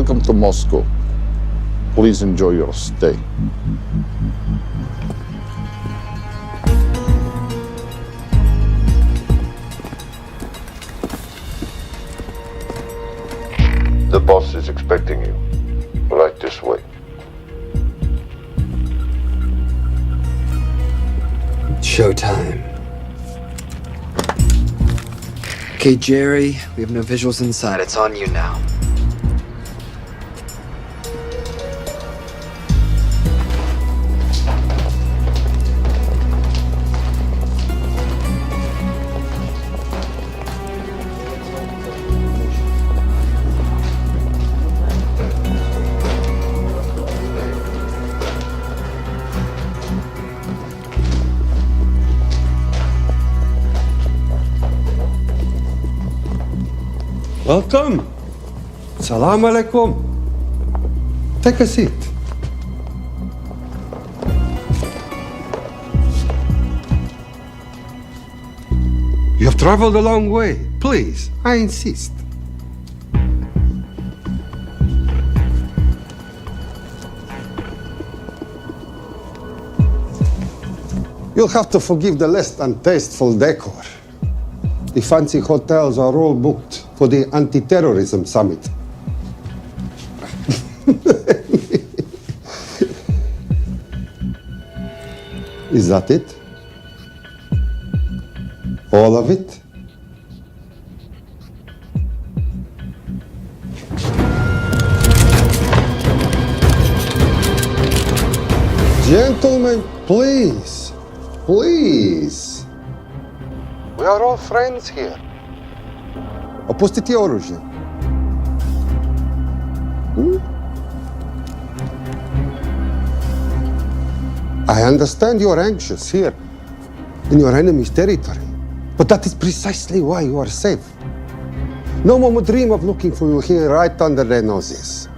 Welcome to Moscow. Please enjoy your stay. The boss is expecting you. Right this way. Showtime. Okay, Jerry, we have no visuals inside. It's on you now. Welcome. Salam alaikum. Take a seat. You have traveled a long way. Please, I insist. You'll have to forgive the less than tasteful decor. The fancy hotels are all booked for the anti-terrorism summit. Is that it? All of it? Gentlemen, please, please. We are all friends here. Опустите оружие. I understand you're anxious here, in your enemy's territory, but that is precisely why you are safe. No one would dream of looking for you here right under their noses.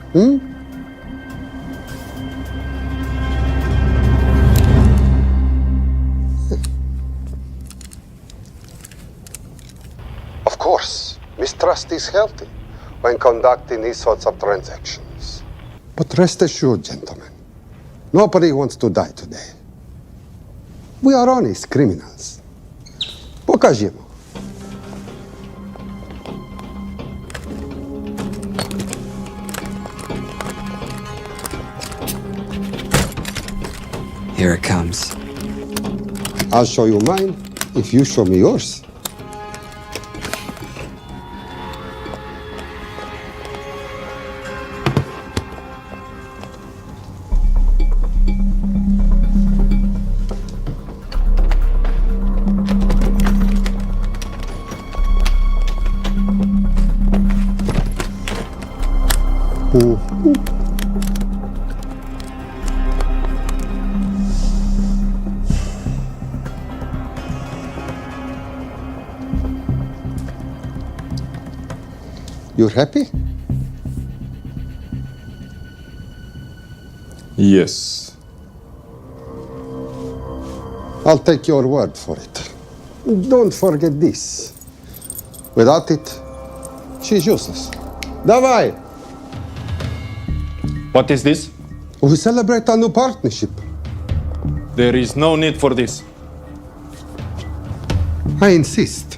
Of course, mistrust is healthy when conducting these sorts of transactions. But rest assured, gentlemen, nobody wants to die today. We are honest criminals. Покажемо. Here it comes. I'll show you mine if you show me yours. You're happy? Yes. I'll take your word for it. Don't forget this. Without it, she's useless. Давай! What is this? We celebrate our new partnership. There is no need for this. I insist.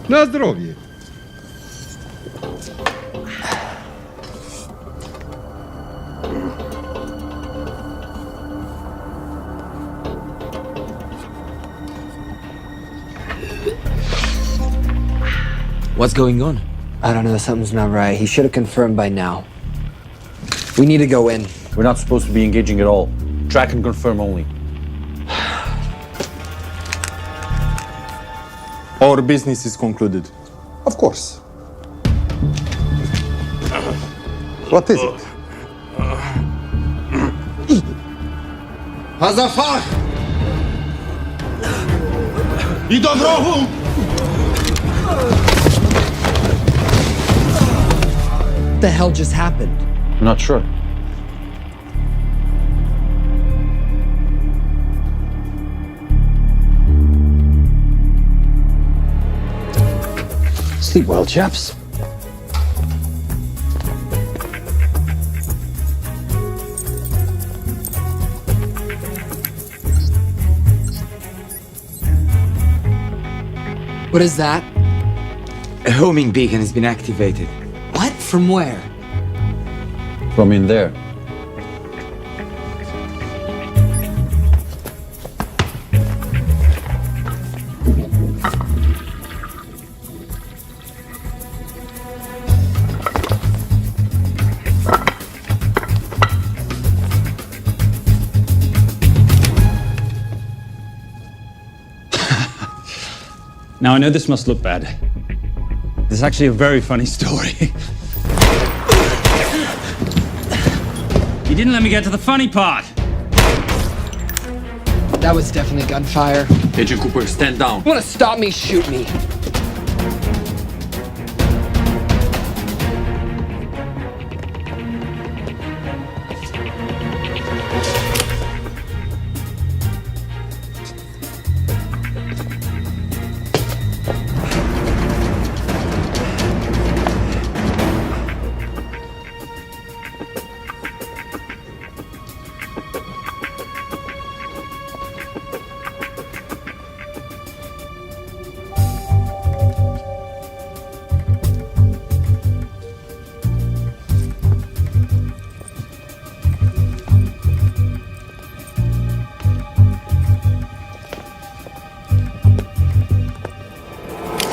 На здоровье. What's going on? I don't know, something's not right. He should have confirmed by now. We need to go in. We're not supposed to be engaging at all. Track and confirm only. Our business is concluded. Of course. What is it? Hazafar! I dorogu! What the hell just happened? I'm not sure. Sleep well, chaps. What is that? A homing beacon has been activated. What? From where? From in there. Now, I know this must look bad. This is actually a very funny story. You didn't let me get to the funny part. That was definitely gunfire. Agent Cooper, stand down. Want to stop me, shoot me.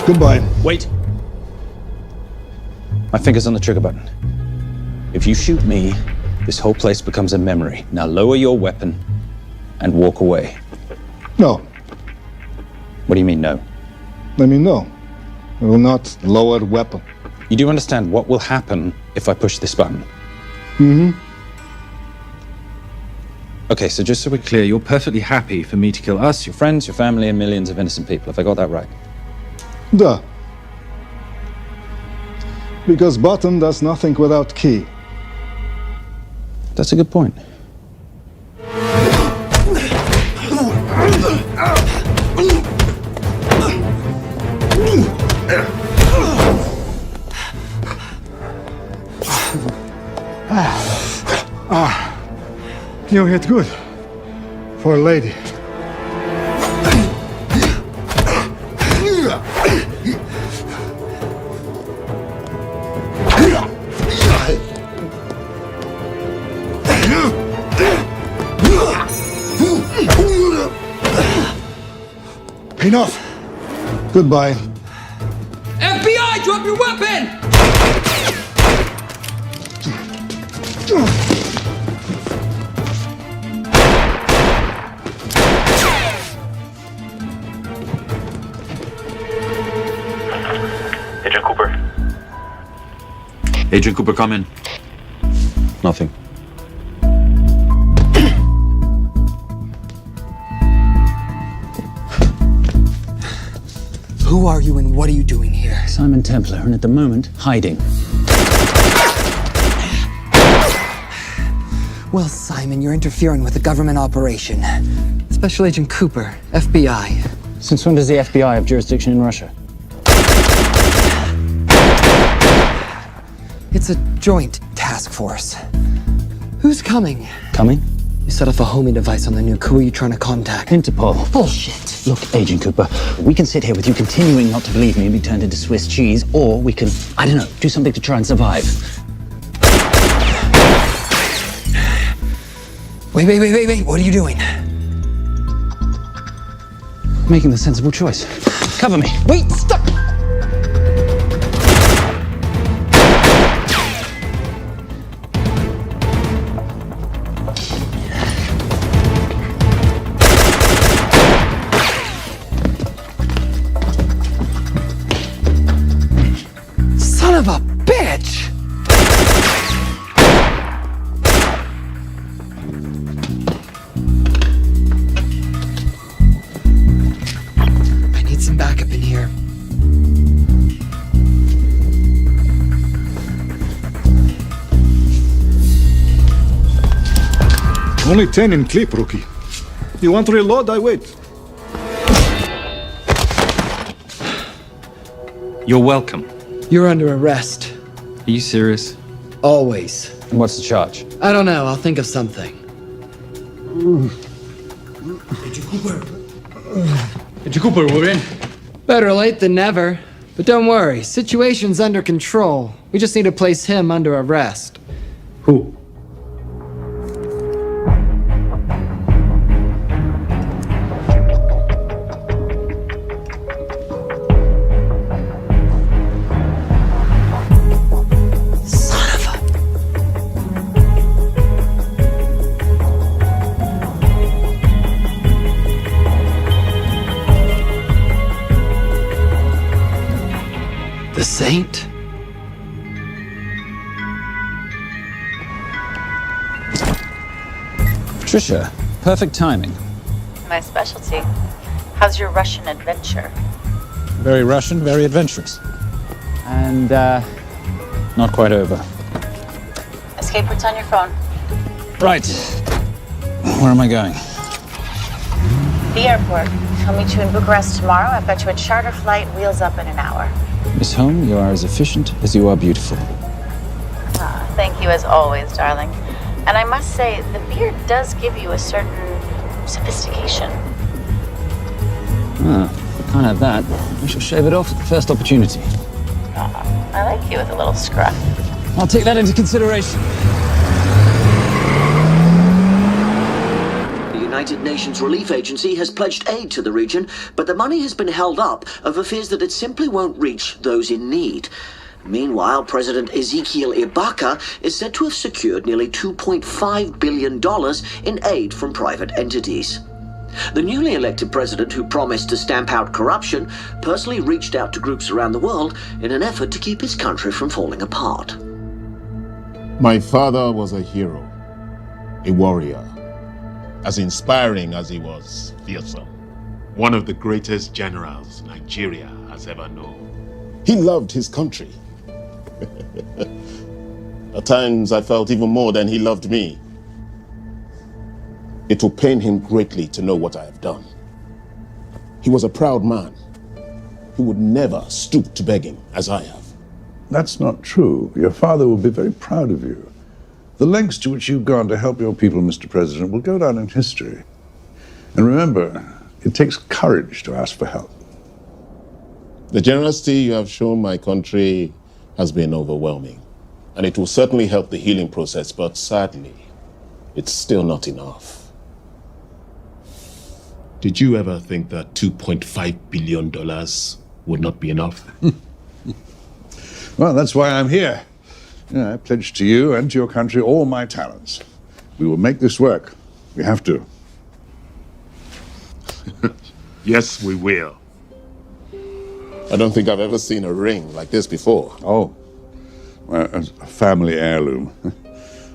Goodbye. Wait. My finger's on the trigger button. If you shoot me, this whole place becomes a memory. Now lower your weapon and walk away. No, What do you mean, no? let me know. I will not lower weapon. You do understand what will happen if I push this button? Mm-hmm. Okay, so just so we're clear, you're perfectly happy for me to kill us, your friends, your family, and millions of innocent people. Have I got that right? Duh. Because button does nothing without key. That's a good point. You hit good. For a lady. Enough. Goodbye. FBI, drop your weapon! Agent Cooper. Agent Cooper, come in. Nothing. Who are you and what are you doing here? Simon Templar, and at the moment, hiding. Well, Simon, you're interfering with a government operation. Special Agent Cooper, FBI. Since when does the FBI have jurisdiction in Russia? It's a joint task force. Who's coming? Coming? You set off a homing device on the nuke. Who are you trying to contact? Interpol. Bullshit. Look, Agent Cooper, we can sit here with you continuing not to believe me and be turned into Swiss cheese, or we can, I don't know, do something to try and survive. Wait. What are you doing? Making the sensible choice. Cover me. Wait, stop! Son of a bitch! I need some backup in here. Only 10 in clip, rookie. You want to reload? I wait. You're welcome. You're under arrest. Are you serious? Always. And what's the charge? I don't know. I'll think of something. Agent Cooper, we're in. Better late than never. But don't worry. Situation's under control. We just need to place him under arrest. Who? The Saint? Patricia, perfect timing. My specialty. How's your Russian adventure? Very Russian, very adventurous. And, not quite over. Escape routes on your phone. Right. Where am I going? The airport. I'll meet you in Bucharest tomorrow. I've got you a charter flight, wheels up in an hour. Miss Home, you are as efficient as you are beautiful. Ah, thank you as always, darling. And I must say, the beard does give you a certain sophistication. Ah, can't have that. I shall shave it off at the first opportunity. Ah, I like you with a little scruff. I'll take that into consideration. The United Nations Relief Agency has pledged aid to the region, but the money has been held up over fears that it simply won't reach those in need. Meanwhile, President Ezekiel Ibaka is said to have secured nearly $2.5 billion in aid from private entities. The newly elected president, who promised to stamp out corruption, personally reached out to groups around the world in an effort to keep his country from falling apart. My father was a hero, a warrior, as inspiring as he was fearsome. One of the greatest generals Nigeria has ever known. He loved his country. At times I felt even more than he loved me. It will pain him greatly to know what I have done. He was a proud man who would never stoop to begging as I have. That's not true. Your father will be very proud of you. The lengths to which you've gone to help your people, Mr. President, will go down in history. And remember, it takes courage to ask for help. The generosity you have shown my country has been overwhelming, and it will certainly help the healing process, but sadly, it's still not enough. Did you ever think that $2.5 billion would not be enough? Well, that's why I'm here. I pledge to you and to your country all my talents. We will make this work. We have to. Yes, we will. I don't think I've ever seen a ring like this before. Oh, well, a family heirloom.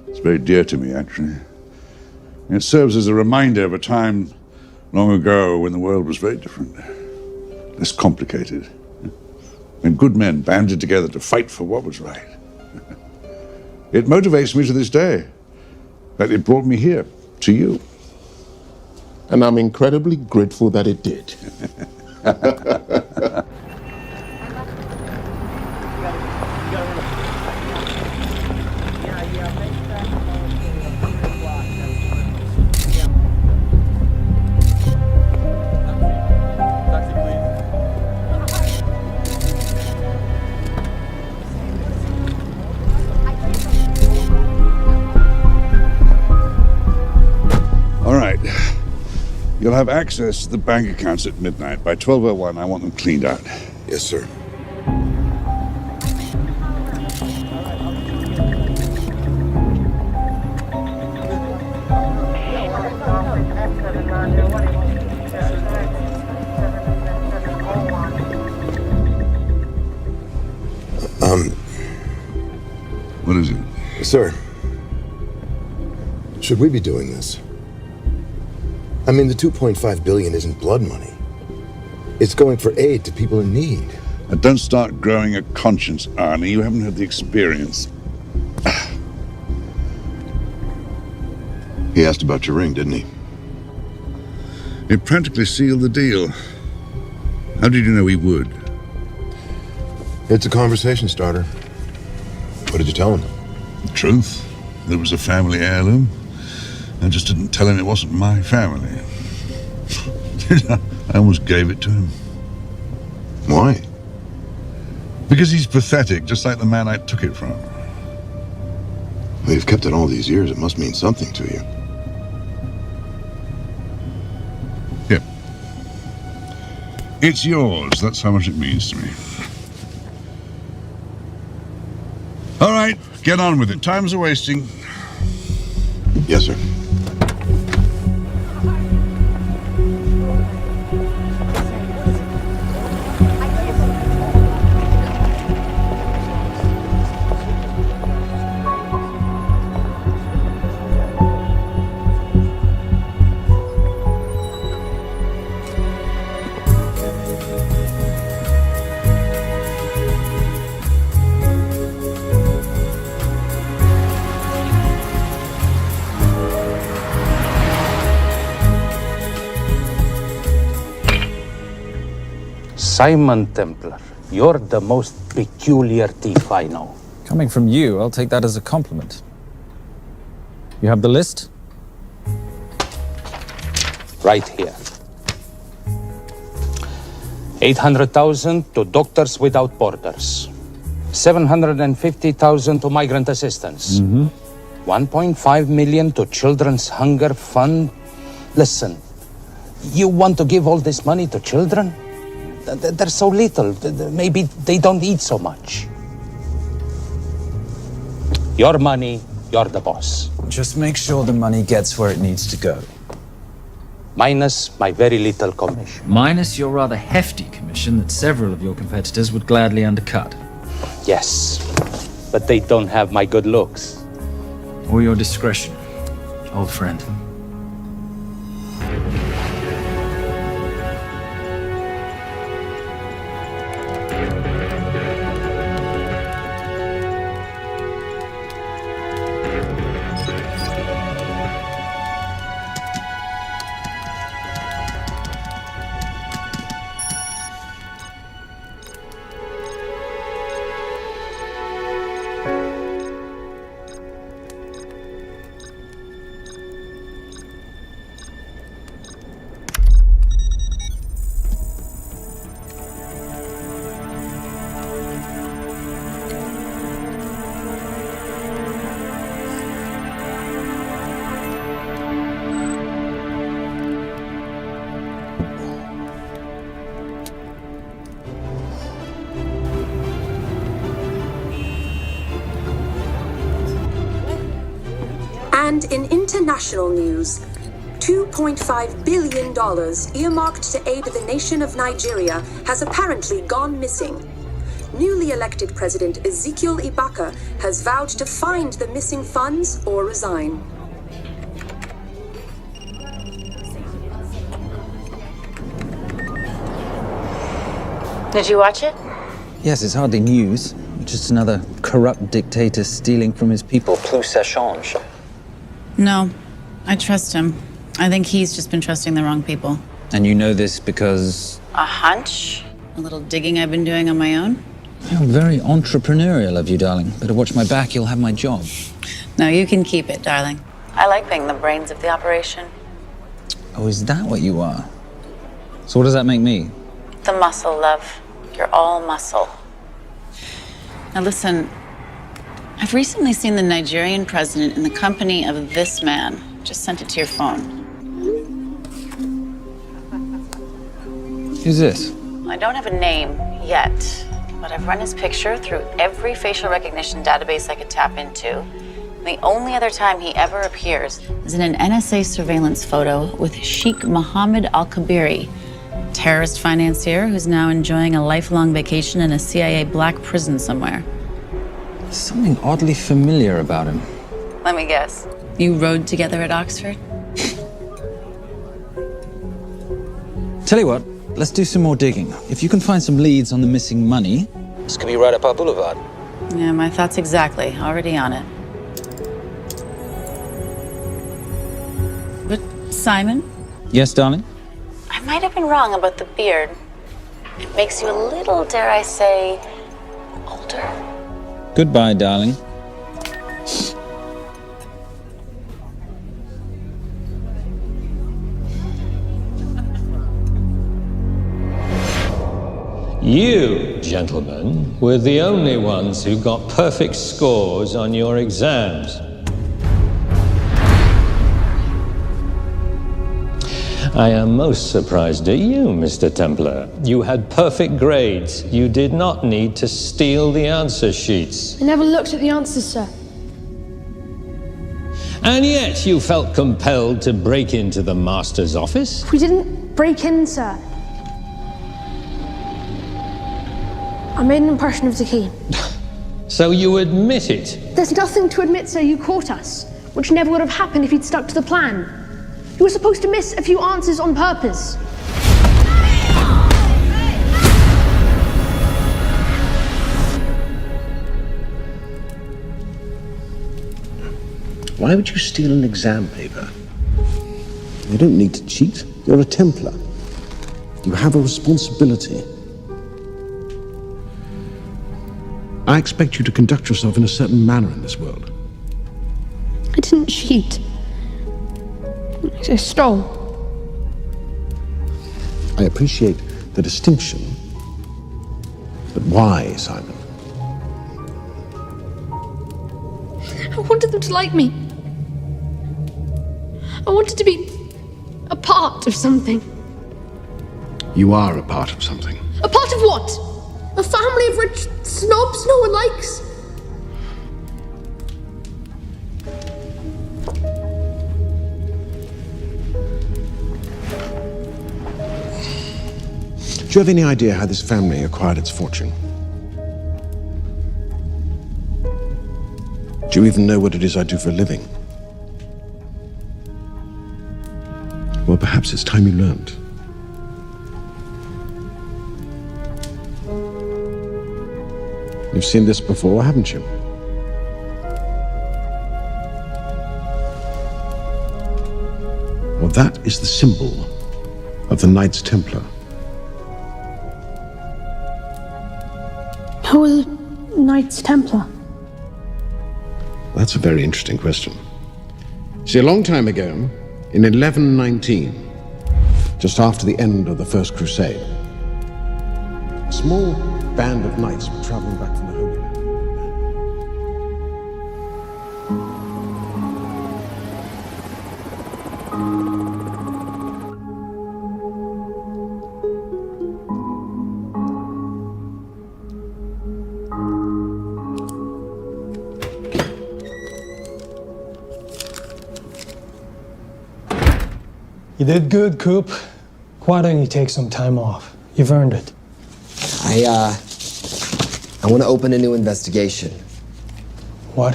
It's very dear to me, actually. It serves as a reminder of a time long ago when the world was very different, less complicated, when good men banded together to fight for what was right. It motivates me to this day. That it brought me here, to you. And I'm incredibly grateful that it did. All right. You'll have access to the bank accounts at midnight. By 12:01, I want them cleaned out. Yes, sir. What is it? Sir, should we be doing this? I mean, the $2.5 billion isn't blood money. It's going for aid to people in need. Don't start growing a conscience, Arnie. You haven't had the experience. He asked about your ring, didn't he? It practically sealed the deal. How did you know he would? It's a conversation starter. What did you tell him? The truth. There was a family heirloom. I just didn't tell him it wasn't my family. I almost gave it to him. Why? Because he's pathetic, just like the man I took it from. Well, you've kept it all these years. It must mean something to you. Yep. It's yours. That's how much it means to me. All right, get on with it. Time's a-wasting. Yes, sir. Simon Templar, you're the most peculiar thief I know. Coming from you, I'll take that as a compliment. You have the list? Right here. 800,000 to Doctors Without Borders. 750,000 to migrant assistance. 1.5 million to Children's Hunger Fund. Listen, you want to give all this money to children? They're so little. Maybe they don't eat so much. Your money, you're the boss. Just make sure the money gets where it needs to go. Minus my very little commission. Minus your rather hefty commission that several of your competitors would gladly undercut. Yes, but they don't have my good looks. Or your discretion, old friend. And in international news, $2.5 billion earmarked to aid the nation of Nigeria has apparently gone missing. Newly elected President Ezekiel Ibaka has vowed to find the missing funds or resign. Did you watch it? Yes, it's hardly news. Just another corrupt dictator stealing from his people. Plus ça change. No, I trust him. I think he's just been trusting the wrong people. And you know this because... A hunch? A little digging I've been doing on my own? You're very entrepreneurial of you, darling. Better watch my back, you'll have my job. No, you can keep it, darling. I like being the brains of the operation. Oh, is that what you are? So what does that make me? The muscle, love. You're all muscle. Now listen, I've recently seen the Nigerian president in the company of this man. Just sent it to your phone. Who's this? I don't have a name yet, but I've run his picture through every facial recognition database I could tap into. And the only other time he ever appears Is in an NSA surveillance photo with Sheikh Mohammed Al-Kabiri, terrorist financier who's now enjoying a lifelong vacation in a CIA black prison somewhere. Something oddly familiar about him. Let me guess. You rode together at Oxford? Tell you what, let's do some more digging. If you can find some leads on the missing money, this could be right up our boulevard. Yeah, my thoughts exactly. Already on it. Simon, Yes, darling? I might have been wrong about the beard. It makes you a little, dare I say, older. Goodbye, darling. You, gentlemen, were the only ones who got perfect scores on your exams. I am most surprised at you, Mr. Templar. You had perfect grades. You did not need to steal the answer sheets. I never looked at the answers, sir. And yet you felt compelled to break into the master's office? We didn't break in, sir. I made an impression of the key. So you admit it? There's nothing to admit, sir. You caught us, which never would have happened if you'd stuck to the plan. You were supposed to miss a few answers on purpose. Why would you steal an exam paper? You don't need to cheat. You're a Templar. You have a responsibility. I expect you to conduct yourself in a certain manner in this world. I didn't cheat. I stole. I appreciate the distinction, but why, Simon? I wanted them to like me. I wanted to be a part of something. You are a part of something. A part of what? A family of rich snobs no one likes? Do you have any idea how this family acquired its fortune? Do you even know what it is I do for a living? Well, perhaps it's time you learned. You've seen this before, haven't you? Well, that is the symbol of the Knights Templar. Who are the Knights Templar? That's a very interesting question. See, a long time ago, in 1119, just after the end of the First Crusade, a small band of knights were traveling back from the Holy Land. You did good, Coop. Why don't you take some time off? You've earned it. I want to open a new investigation. What?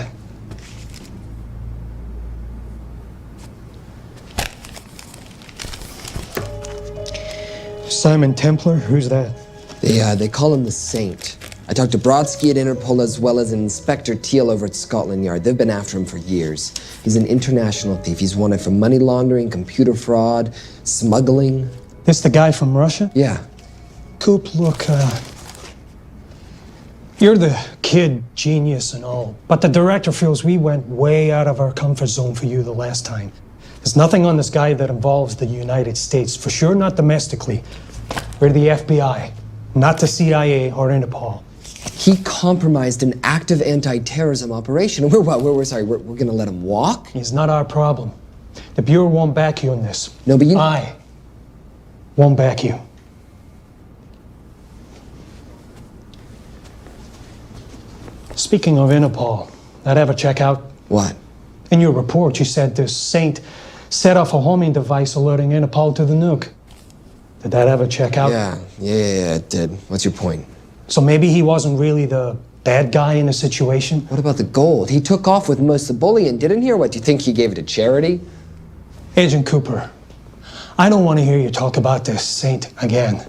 Simon Templar? Who's that? They call him the Saint. I talked to Brodsky at Interpol as well as Inspector Teal over at Scotland Yard. They've been after him for years. He's an international thief. He's wanted for money laundering, computer fraud, smuggling. This the guy from Russia? Yeah. Coop, look, you're the kid genius and all, but the director feels we went way out of our comfort zone for you the last time. There's nothing on this guy that involves the United States, for sure not domestically. We're the FBI, not the CIA or Interpol. He compromised an active anti-terrorism operation. We're gonna let him walk? He's not our problem. The Bureau won't back you in this. No, but I won't back you. Speaking of Interpol, that ever check out? What? In your report, you said this Saint set off a homing device alerting Interpol to the nuke. Did that ever check out? Yeah, it did. What's your point? So maybe he wasn't really the bad guy in the situation? What about the gold? He took off with most of the bullion, didn't he? Or what, do you think he gave it to charity? Agent Cooper, I don't want to hear you talk about this Saint again.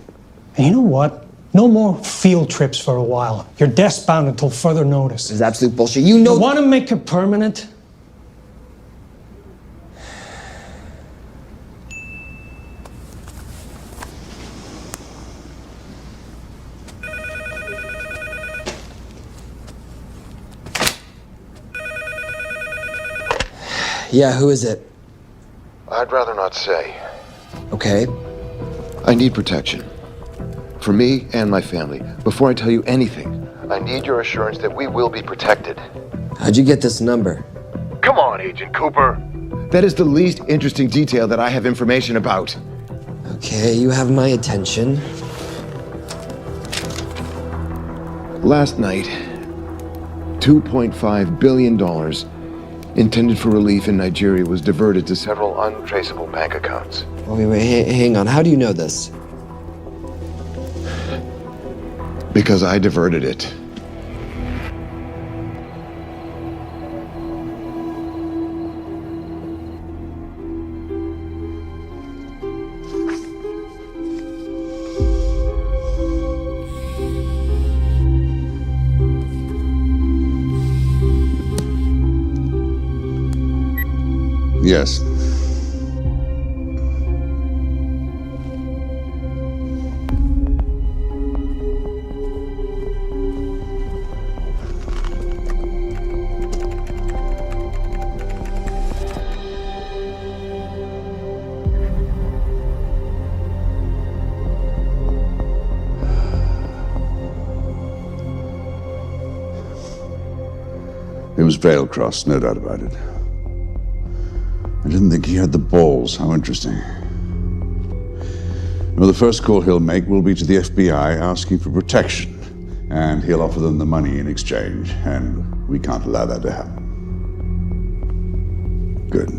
And you know what? No more field trips for a while. You're desk-bound until further notice. This is absolute bullshit. You know... You want to make it permanent? Yeah, who is it? I'd rather not say. Okay. I need protection. For me and my family. Before I tell you anything, I need your assurance that we will be protected. How'd you get this number? Come on, Agent Cooper. That is the least interesting detail that I have information about. Okay, you have my attention. Last night, $2.5 billion intended for relief in Nigeria was diverted to several untraceable bank accounts. Wait, hang on. How do you know this? Because I diverted it. Yes. It was Vale Cross, no doubt about it. I didn't think he had the balls. How interesting. Well, the first call he'll make will be to the FBI asking for protection. And he'll offer them the money in exchange. And we can't allow that to happen. Good.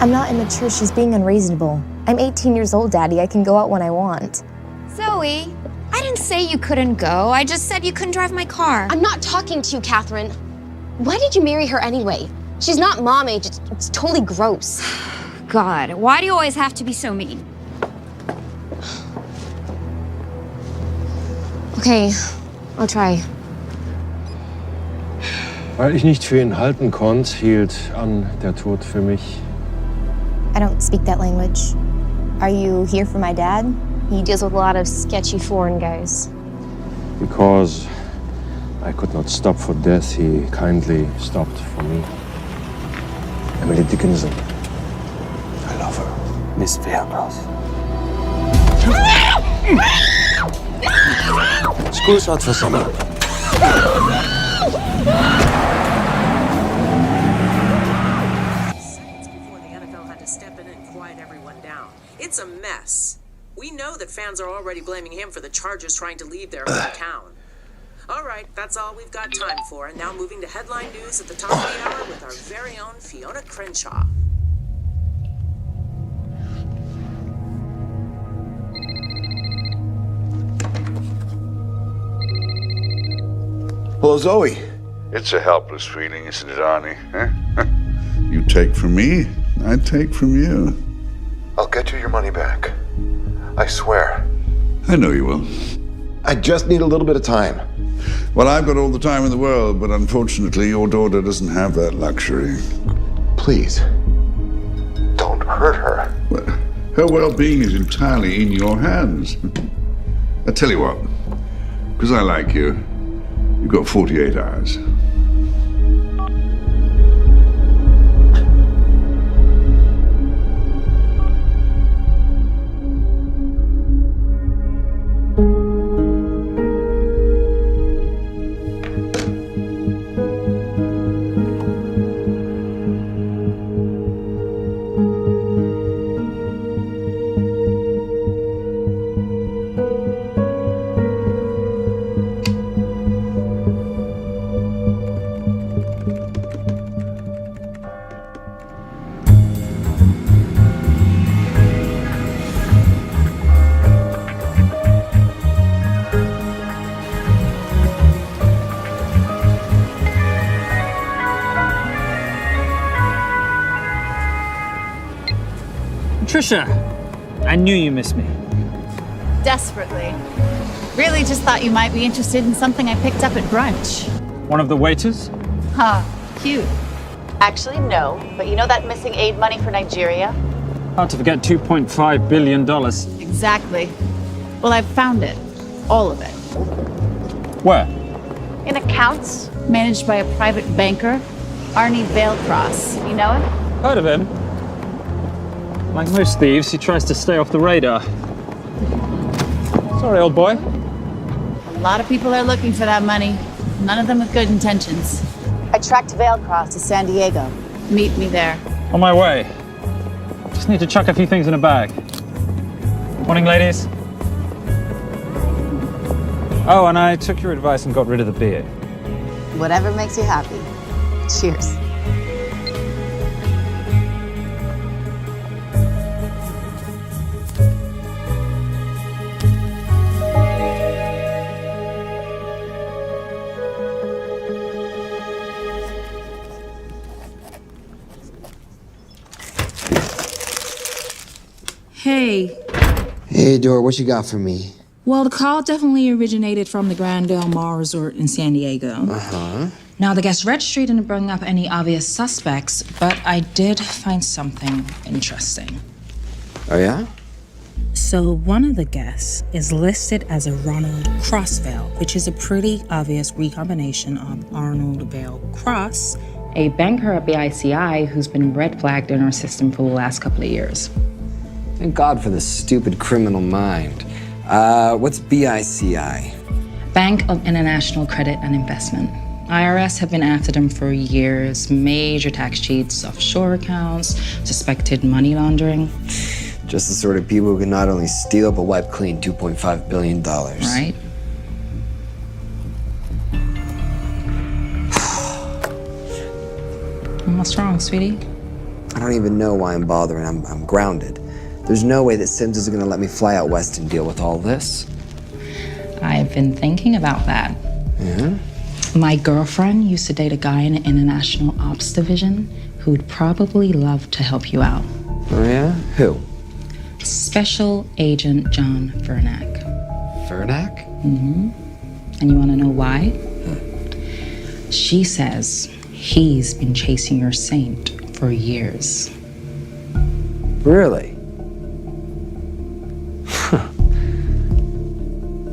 I'm not immature. She's being unreasonable. I'm 18 years old, Daddy. I can go out when I want. Zoe, I didn't say you couldn't go. I just said you couldn't drive my car. I'm not talking to you, Catherine. Why did you marry her anyway? She's not mom age. It's totally gross. God, why do you always have to be so mean? Okay, I'll try. Weil ich nicht für ihn halten konnte, hielt an der Tod für mich. I don't speak that language. Are you here for my dad? He deals with a lot of sketchy foreign guys. Because I could not stop for death, he kindly stopped for me. Emily Dickinson. I love her. Miss Fairmouth. School's out for summer. It's a mess. We know that fans are already blaming him for the Chargers trying to leave their hometown. All right, that's all we've got time for. And now moving to headline news at the top of the hour with our very own Fiona Crenshaw. Hello, Zoe. It's a helpless feeling, isn't it, Arnie? Huh? You take from me, I take from you. I'll get you your money back. I swear. I know you will. I just need a little bit of time. Well, I've got all the time in the world, but unfortunately your daughter doesn't have that luxury. Please, don't hurt her. Well, her well-being is entirely in your hands. I tell you what, because I like you, you've got 48 hours. Trisha, I knew you missed me. Desperately. Really just thought you might be interested in something I picked up at brunch. One of the waiters? Huh, cute. Actually, no. But you know that missing aid money for Nigeria? Hard to forget $2.5 billion. Exactly. Well, I've found it. All of it. Where? In accounts managed by a private banker, Arnie Vailcross. You know him? Heard of him? Like most thieves, he tries to stay off the radar. Sorry, old boy. A lot of people are looking for that money. None of them with good intentions. I tracked Vailcross to San Diego. Meet me there. On my way. Just need to chuck a few things in a bag. Morning, ladies. Oh, and I took your advice and got rid of the beer. Whatever makes you happy. Cheers. Hey. Hey, Dora, what you got for me? Well, the call definitely originated from the Grand Del Mar Resort in San Diego. Uh-huh. Now, the guest registry didn't bring up any obvious suspects, but I did find something interesting. Oh, yeah? So, one of the guests is listed as a Ronald Crossvale, which is a pretty obvious recombination of Arnold Vale Cross, a banker at BICI who's been red flagged in our system for the last couple of years. Thank God for the stupid criminal mind. What's BICI? Bank of International Credit and Investment. IRS have been after them for years. Major tax cheats, offshore accounts, suspected money laundering. Just the sort of people who can not only steal but wipe clean $2.5 billion. Right? What's wrong, sweetie? I don't even know why I'm bothering. I'm grounded. There's no way that Sims is gonna let me fly out west and deal with all this. I've been thinking about that. Yeah? My girlfriend used to date a guy in the International Ops Division who'd probably love to help you out. Oh, yeah? Who? Special Agent John Vernack. Vernack? Mm-hmm. And you want to know why? She says he's been chasing your saint for years. Really?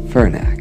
Vernack.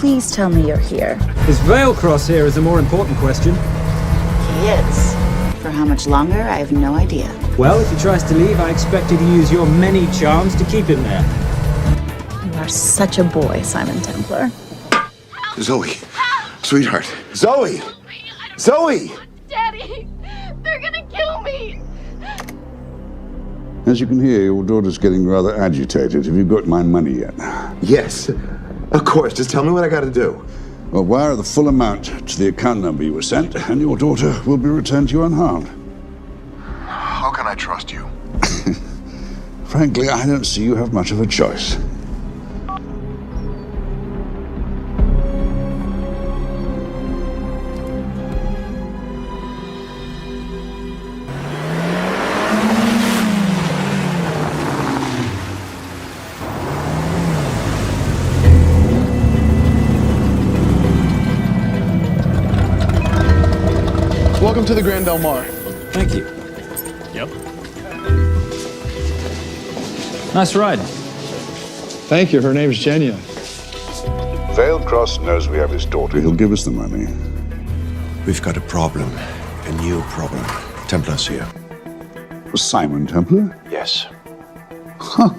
Please tell me you're here. Is Vailcross here is a more important question. He is. For how much longer, I have no idea. Well, if he tries to leave, I expect you to use your many charms to keep him there. You are such a boy, Simon Templar. Zoe. Sweetheart. Zoe! Zoe! Daddy, they're gonna kill me. As you can hear, your daughter's getting rather agitated. Have you got my money yet? Yes. Of course. Just tell me what I gotta do. Well, wire the full amount to the account number you were sent, and your daughter will be returned to you unharmed. How can I trust you? Frankly, I don't see you have much of a choice. Welcome to the Grand Del Mar. Thank you. Yep. Nice ride. Thank you. Her name's Genya. Vailcross knows we have his daughter. He'll give us the money. We've got a problem. A new problem. Templar's here. Simon Templar? Yes. Huh.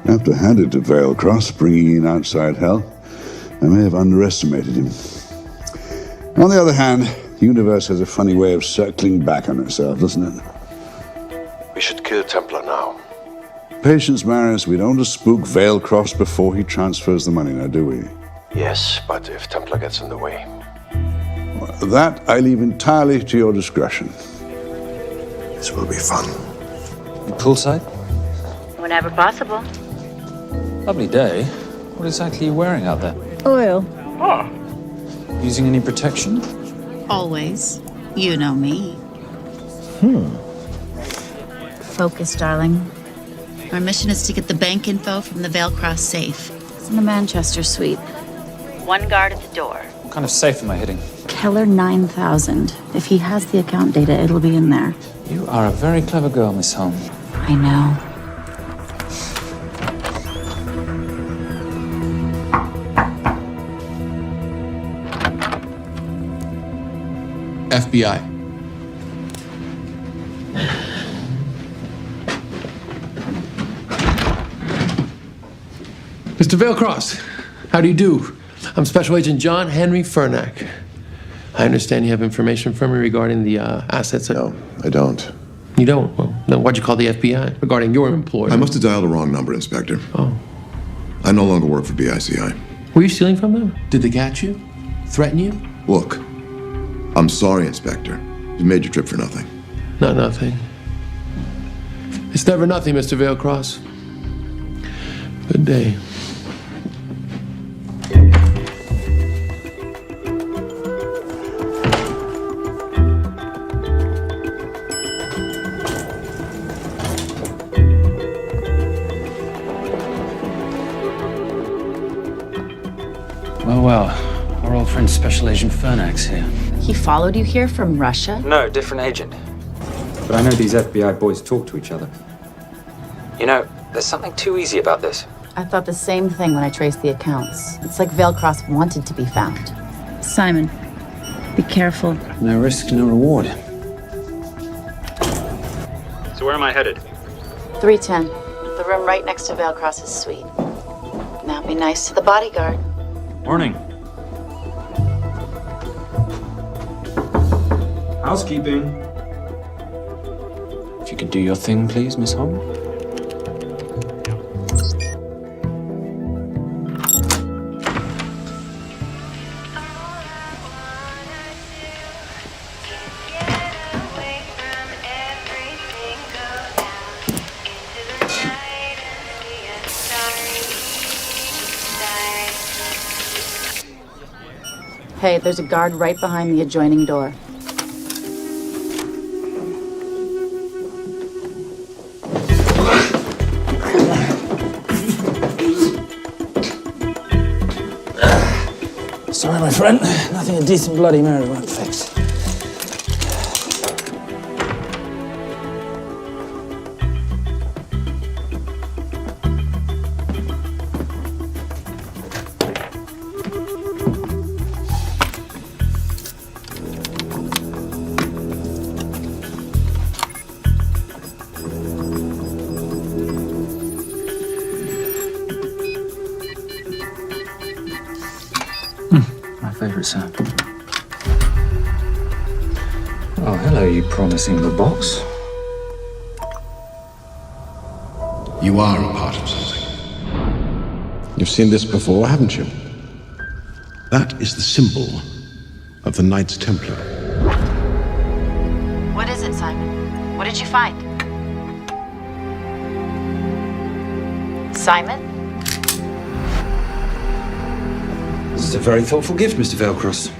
I have to hand it to Vailcross, bringing in outside help. I may have underestimated him. On the other hand, the universe has a funny way of circling back on itself, doesn't it? We should kill Templar now. Patience, Maris. We don't want to spook Vailcross before he transfers the money, now, do we? Yes, but if Templar gets in the way. That I leave entirely to your discretion. This will be fun. You poolside? Whenever possible. Lovely day. What exactly are you wearing out there? Oil. Using any protection? Always. You know me. Focus, darling. Our mission is to get the bank info from the Vale Cross safe. It's in the Manchester suite. One guard at the door. What kind of safe am I hitting? Keller 9000. If he has the account data, it'll be in there. You are a very clever girl, Miss Holm. I know. FBI. Mr. Vailcross, how do you do? I'm Special Agent John Henry Furnack. I understand you have information from me regarding the assets. No, I don't. You don't? Well, then why'd you call the FBI regarding your employer? I must have dialed the wrong number, Inspector. Oh. I no longer work for BICI. Were you stealing from them? Did they catch you? Threaten you? Look, I'm sorry, Inspector. You made your trip for nothing. Not nothing. It's never nothing, Mr. Vailcross. Good day. Well, our old friend Special Agent Furnack's here. He followed you here from Russia? No, different agent. But I know these FBI boys talk to each other. You know, there's something too easy about this. I thought the same thing when I traced the accounts. It's like Vailcross wanted to be found. Simon, be careful. No risk, no reward. So where am I headed? 310. The room right next to Vailcross's suite. Now be nice to the bodyguard. Morning. Housekeeping. If you could do your thing, please, Miss Holm. Hey, there's a guard right behind the adjoining door. Sorry, my friend. Nothing a decent Bloody Mary won't fix. Favorite sound. Oh, hello, you promising the box. You are a part of something. You've seen this before, haven't you? That is the symbol of the Knights Templar. What is it, Simon? What did you find? Simon? This is a very thoughtful gift, Mr. Vailcross.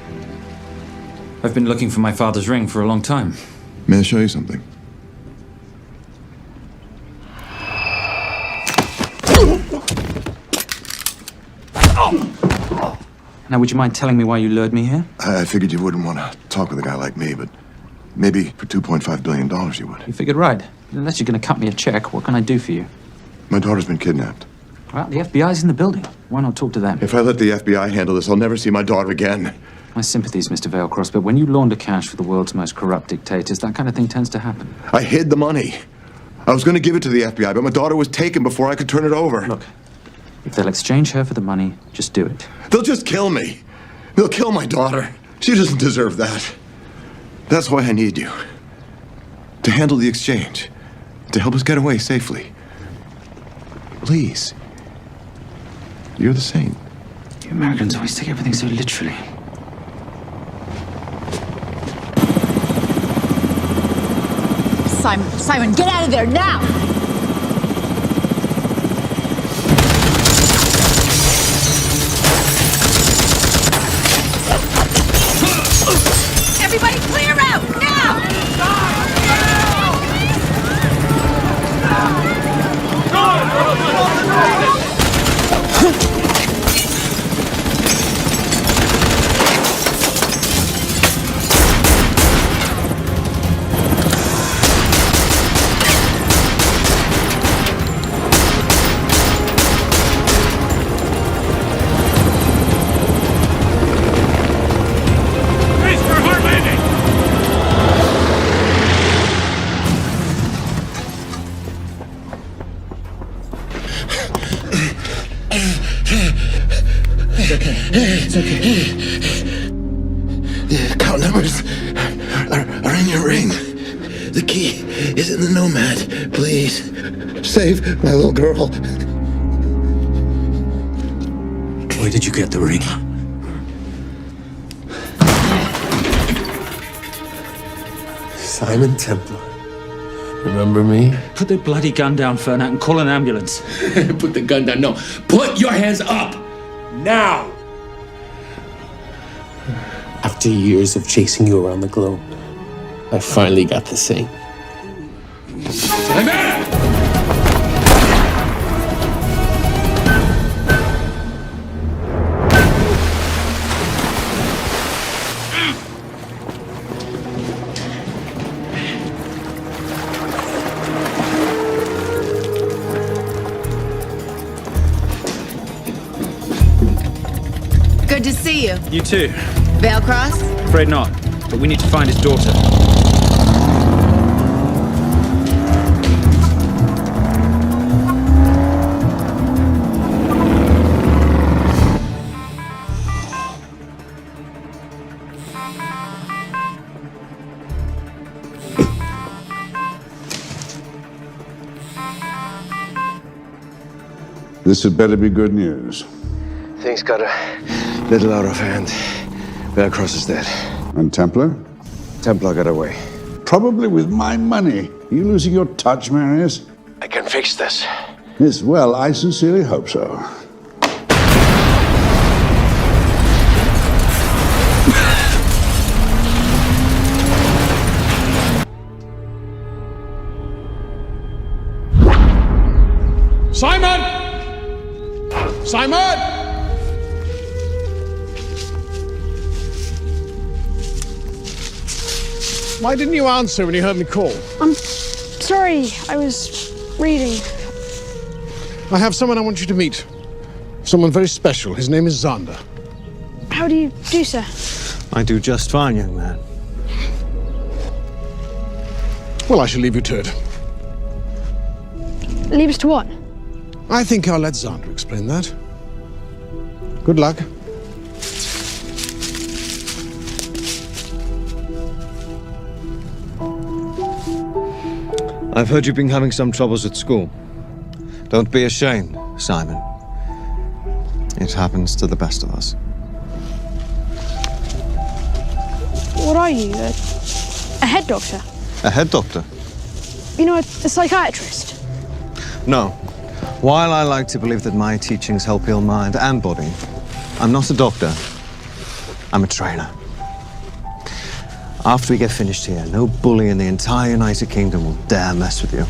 I've been looking for my father's ring for a long time. May I show you something? Now, would you mind telling me why you lured me here? I figured you wouldn't want to talk with a guy like me, but maybe for $2.5 billion you would. You figured right. Unless you're going to cut me a check, what can I do for you? My daughter's been kidnapped. Well, the FBI's in the building. Why not talk to them? If I let the FBI handle this, I'll never see my daughter again. My sympathies, Mr. Vailcross, but when you launder cash for the world's most corrupt dictators, that kind of thing tends to happen. I hid the money. I was going to give it to the FBI, but my daughter was taken before I could turn it over. Look, if they'll exchange her for the money, just do it. They'll just kill me. They'll kill my daughter. She doesn't deserve that. That's why I need you. To handle the exchange. To help us get away safely. Please. You're the saint. You Americans always take everything so literally. Simon, get out of there now! Everybody clear out, now! It's okay. The account numbers are in your ring. The key is in the nomad. Please, save my little girl. Where did you get the ring? Simon Templar. Remember me? Put the bloody gun down, Fernak, and call an ambulance. Put the gun down. No. Put your hands up! Now! After years of chasing you around the globe, I finally got to sing. Simon! Good to see you. You too. Vale Cross? Afraid not, but we need to find his daughter. This had better be good news. Things got a little out of hand. Vale Cross is dead. And Templar? Templar got away. Probably with my money. Are you losing your touch, Marius? I can fix this. Yes, well, I sincerely hope so. Simon! Simon! Why didn't you answer when you heard me call? I'm sorry, I was reading. I have someone I want you to meet. Someone very special. His name is Xander. How do you do, sir? I do just fine, young man. Well, I shall leave you to it. Leave us to what? I think I'll let Xander explain that. Good luck. I've heard you've been having some troubles at school. Don't be ashamed, Simon. It happens to the best of us. What are you? A head doctor? A head doctor? You know, a psychiatrist? No. While I like to believe that my teachings help heal mind and body, I'm not a doctor. I'm a trainer. After we get finished here, no bully in the entire United Kingdom will dare mess with you.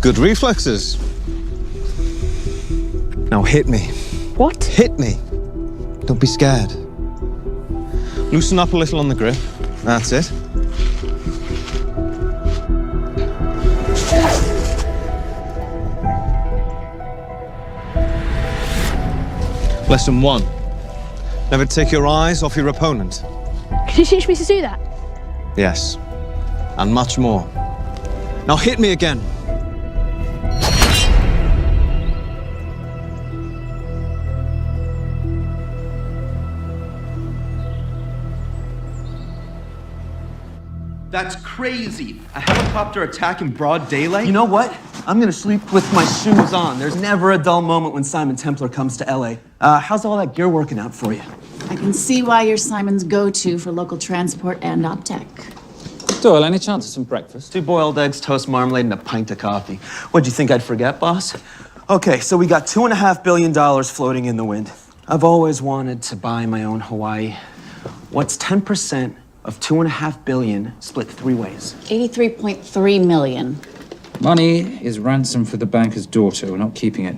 Good reflexes. Now hit me. What? Hit me. Don't be scared. Loosen up a little on the grip. That's it. Lesson 1. Never take your eyes off your opponent. Can you teach me to do that? Yes. And much more. Now hit me again. That's crazy. A helicopter attack in broad daylight? You know what? I'm gonna sleep with my shoes on. There's never a dull moment when Simon Templar comes to LA. How's all that gear working out for you? I can see why you're Simon's go-to for local transport and optech. Doyle, any chance of some breakfast? 2 boiled eggs, toast, marmalade, and a pint of coffee. What'd you think I'd forget, boss? Okay, so we got $2.5 billion floating in the wind. I've always wanted to buy my own Hawaii. What's 10% of $2.5 billion split 3 ways? 83.3 million. Money is ransom for the banker's daughter. We're not keeping it.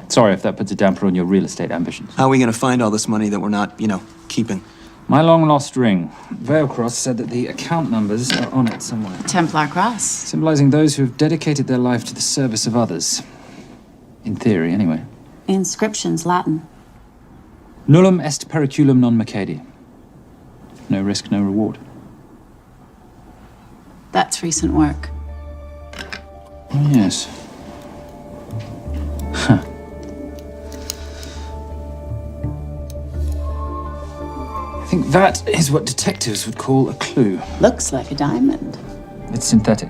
Sorry if that puts a damper on your real estate ambitions. How are we gonna find all this money that we're not, keeping? My long-lost ring. Veilcross said that the account numbers are on it somewhere. Templar Cross. Symbolizing those who have dedicated their life to the service of others. In theory, anyway. Inscriptions, Latin. Nullum est periculum non mercedi. No risk, no reward. That's recent work. Oh, yes. Huh. I think that is what detectives would call a clue. Looks like a diamond. It's synthetic.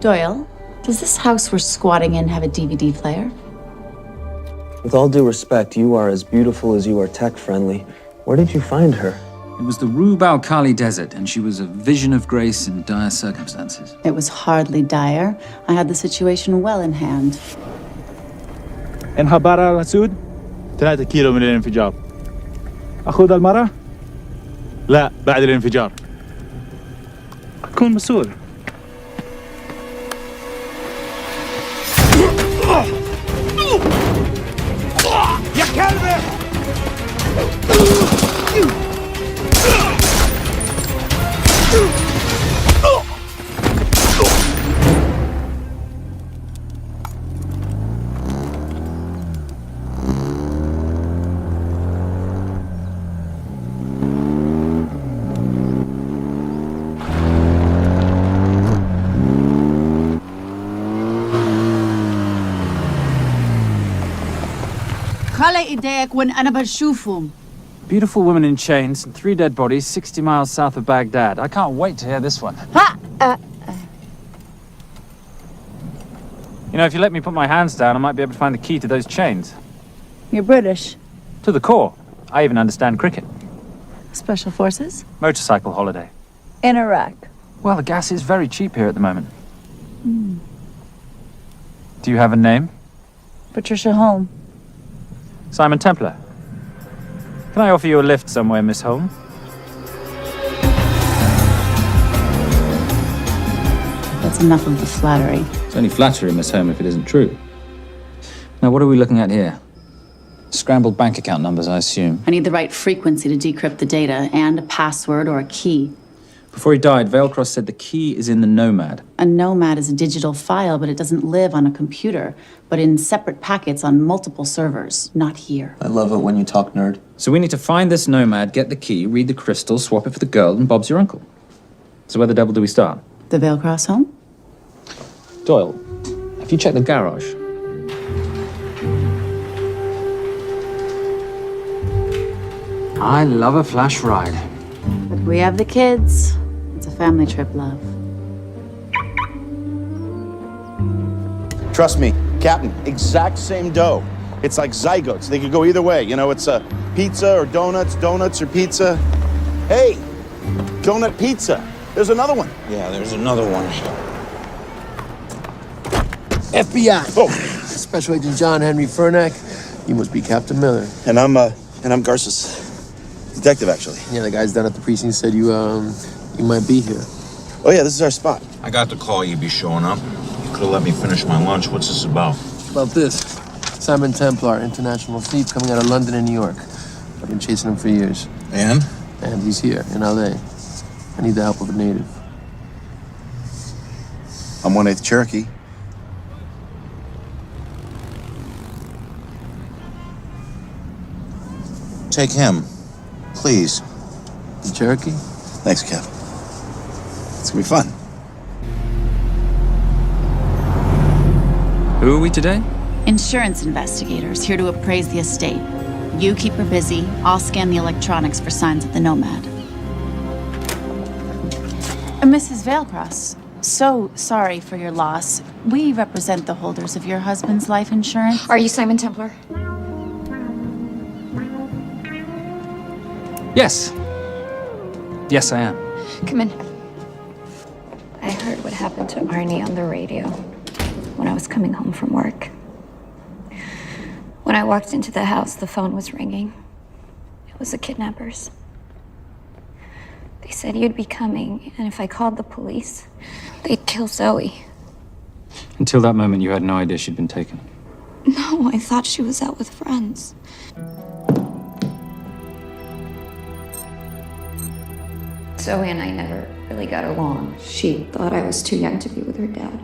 Doyle, does this house we're squatting in have a DVD player? With all due respect, you are as beautiful as you are tech-friendly. Where did you find her? It was the Rub al-Khali Desert, and she was a vision of grace in dire circumstances. It was hardly dire. I had the situation well in hand. انخبر على سود 3 كيلو من الانفجار. أخذ المرة؟ لا بعد الانفجار. أكون مسؤول. يا كلبي! خلي ايديك وين أنا بشوفهم. Beautiful woman in chains and 3 dead bodies 60 miles south of Baghdad. I can't wait to hear this one. You know, if you let me put my hands down, I might be able to find the key to those chains. You're British. To the core. I even understand cricket. Special Forces? Motorcycle holiday. In Iraq. Well, the gas is very cheap here at the moment. Do you have a name? Patricia Holm. Simon Templar. Can I offer you a lift somewhere, Miss Holm? That's enough of the flattery. It's only flattery, Miss Holm, if it isn't true. Now, what are we looking at here? Scrambled bank account numbers, I assume. I need the right frequency to decrypt the data and a password or a key. Before he died, Veilcross said the key is in the Nomad. A Nomad is a digital file, but it doesn't live on a computer, but in separate packets on multiple servers, not here. I love it when you talk nerd. So we need to find this Nomad, get the key, read the crystal, swap it for the girl, and Bob's your uncle. So where the devil do we start? The Veilcross home? Doyle, have you checked the garage? I love a flash ride. But we have the kids. It's a family trip, love. Trust me, Captain, exact same dough. It's like zygotes. They could go either way. You know, it's a pizza or donuts, donuts or pizza. Hey, donut pizza. There's another one. Yeah, there's another one. FBI. Oh. Special Agent John Henry Furnack. You must be Captain Miller. And I'm Garces. Detective, actually. Yeah, the guys down at the precinct said you might be here. Oh, yeah, this is our spot. I got the call you'd be showing up. You could have let me finish my lunch. What's this about? About this. Simon Templar, international thief coming out of London and New York. I've been chasing him for years. And? And he's here, in L.A. I need the help of a native. I'm 1/8 Cherokee. Take him. Please. The Cherokee? Thanks, Kev. It's gonna be fun. Who are we today? Insurance investigators here to appraise the estate. You keep her busy. I'll scan the electronics for signs of the Nomad. Mrs. Veilcross, so sorry for your loss. We represent the holders of your husband's life insurance. Are you Simon Templar? Yes. Yes, I am. Come in. what happened to Arnie on the radio when I was coming home from work. When I walked into the house, the phone was ringing. It was the kidnappers. They said you'd be coming, and if I called the police, they'd kill Zoe. Until that moment, you had no idea she'd been taken. No, I thought she was out with friends. Zoe and I never really got along. She thought I was too young to be with her dad.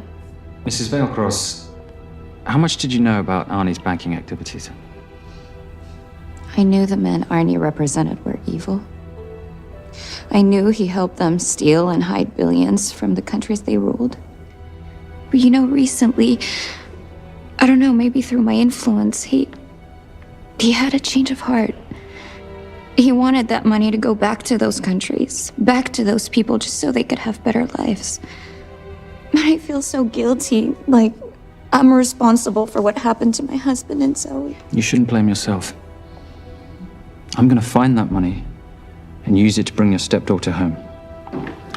Mrs. Veilcross, how much did you know about Arnie's banking activities? I knew the men Arnie represented were evil. I knew he helped them steal and hide billions from the countries they ruled. But you know, recently, I don't know, maybe through my influence, he had a change of heart. He wanted that money to go back to those countries, back to those people, just so they could have better lives. But I feel so guilty, like I'm responsible for what happened to my husband and Zoe. You shouldn't blame yourself. I'm gonna find that money and use it to bring your stepdaughter home.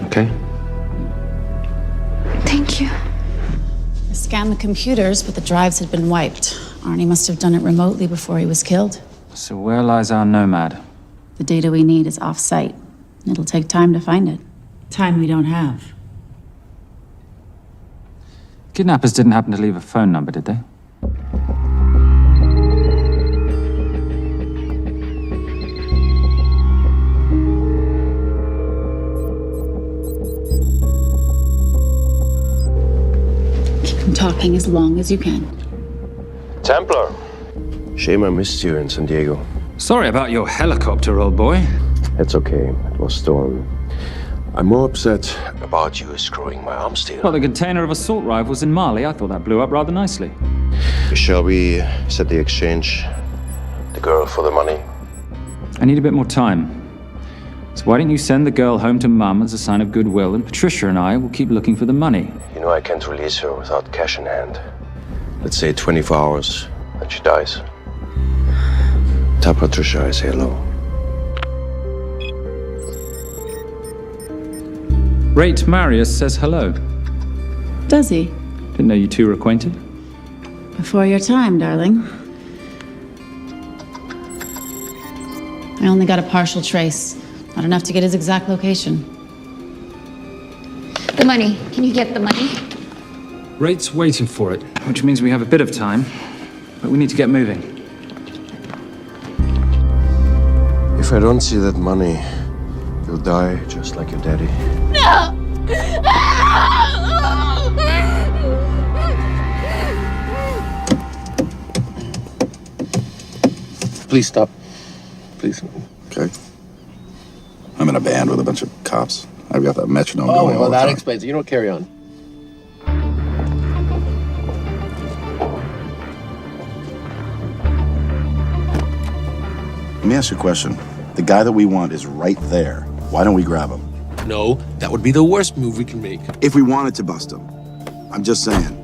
Okay? Thank you. I scanned the computers, but the drives had been wiped. Arnie must have done it remotely before he was killed. So where lies our nomad? The data we need is off-site. It'll take time to find it. Time we don't have. Kidnappers didn't happen to leave a phone number, did they? Keep them talking as long as you can. Templar. Shame I missed you in San Diego. Sorry about your helicopter, old boy. It's okay. It was stolen. I'm more upset about you screwing my arms deal. Well, the container of assault rifles in Mali, I thought that blew up rather nicely. Shall we set the exchange? The girl for the money? I need a bit more time. So why don't you send the girl home to Mum as a sign of goodwill, and Patricia and I will keep looking for the money. You know I can't release her without cash in hand. Let's say 24 hours, and she dies. Tell Patricia I say hello. Rate Marius says hello. Does he? Didn't know you two were acquainted. Before your time, darling. I only got a partial trace. Not enough to get his exact location. The money. Can you get the money? Rate's waiting for it, which means we have a bit of time, but we need to get moving. If I don't see that money, you'll die just like your daddy. No! Please stop. Please. Okay. I'm in a band with a bunch of cops. I've got that metronome going all well, the that time. explains it. You don't carry on. Let me ask you a question. The guy that we want is right there. Why don't we grab him? No, that would be the worst move we can make. If we wanted to bust him. I'm just saying.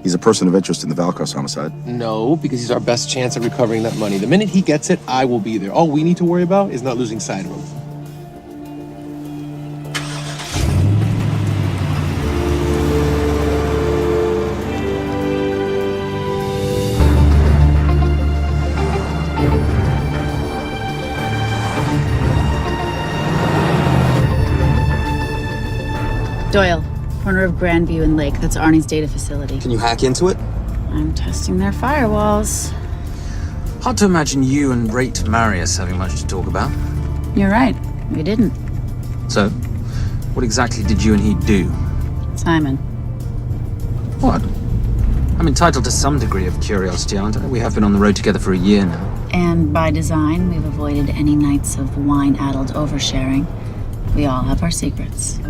He's a person of interest in the Veilcross homicide. No, because he's our best chance at recovering that money. The minute he gets it, I will be there. All we need to worry about is not losing sight of him. Doyle, corner of Grandview and Lake. That's Arnie's data facility. Can you hack into it? I'm testing their firewalls. Hard to imagine you and Rate Marius having much to talk about. You're right. We didn't. So, what exactly did you and he do? Simon. What? I'm entitled to some degree of curiosity, aren't I? We have been on the road together for a year now. And by design, we've avoided any nights of wine-addled oversharing. We all have our secrets.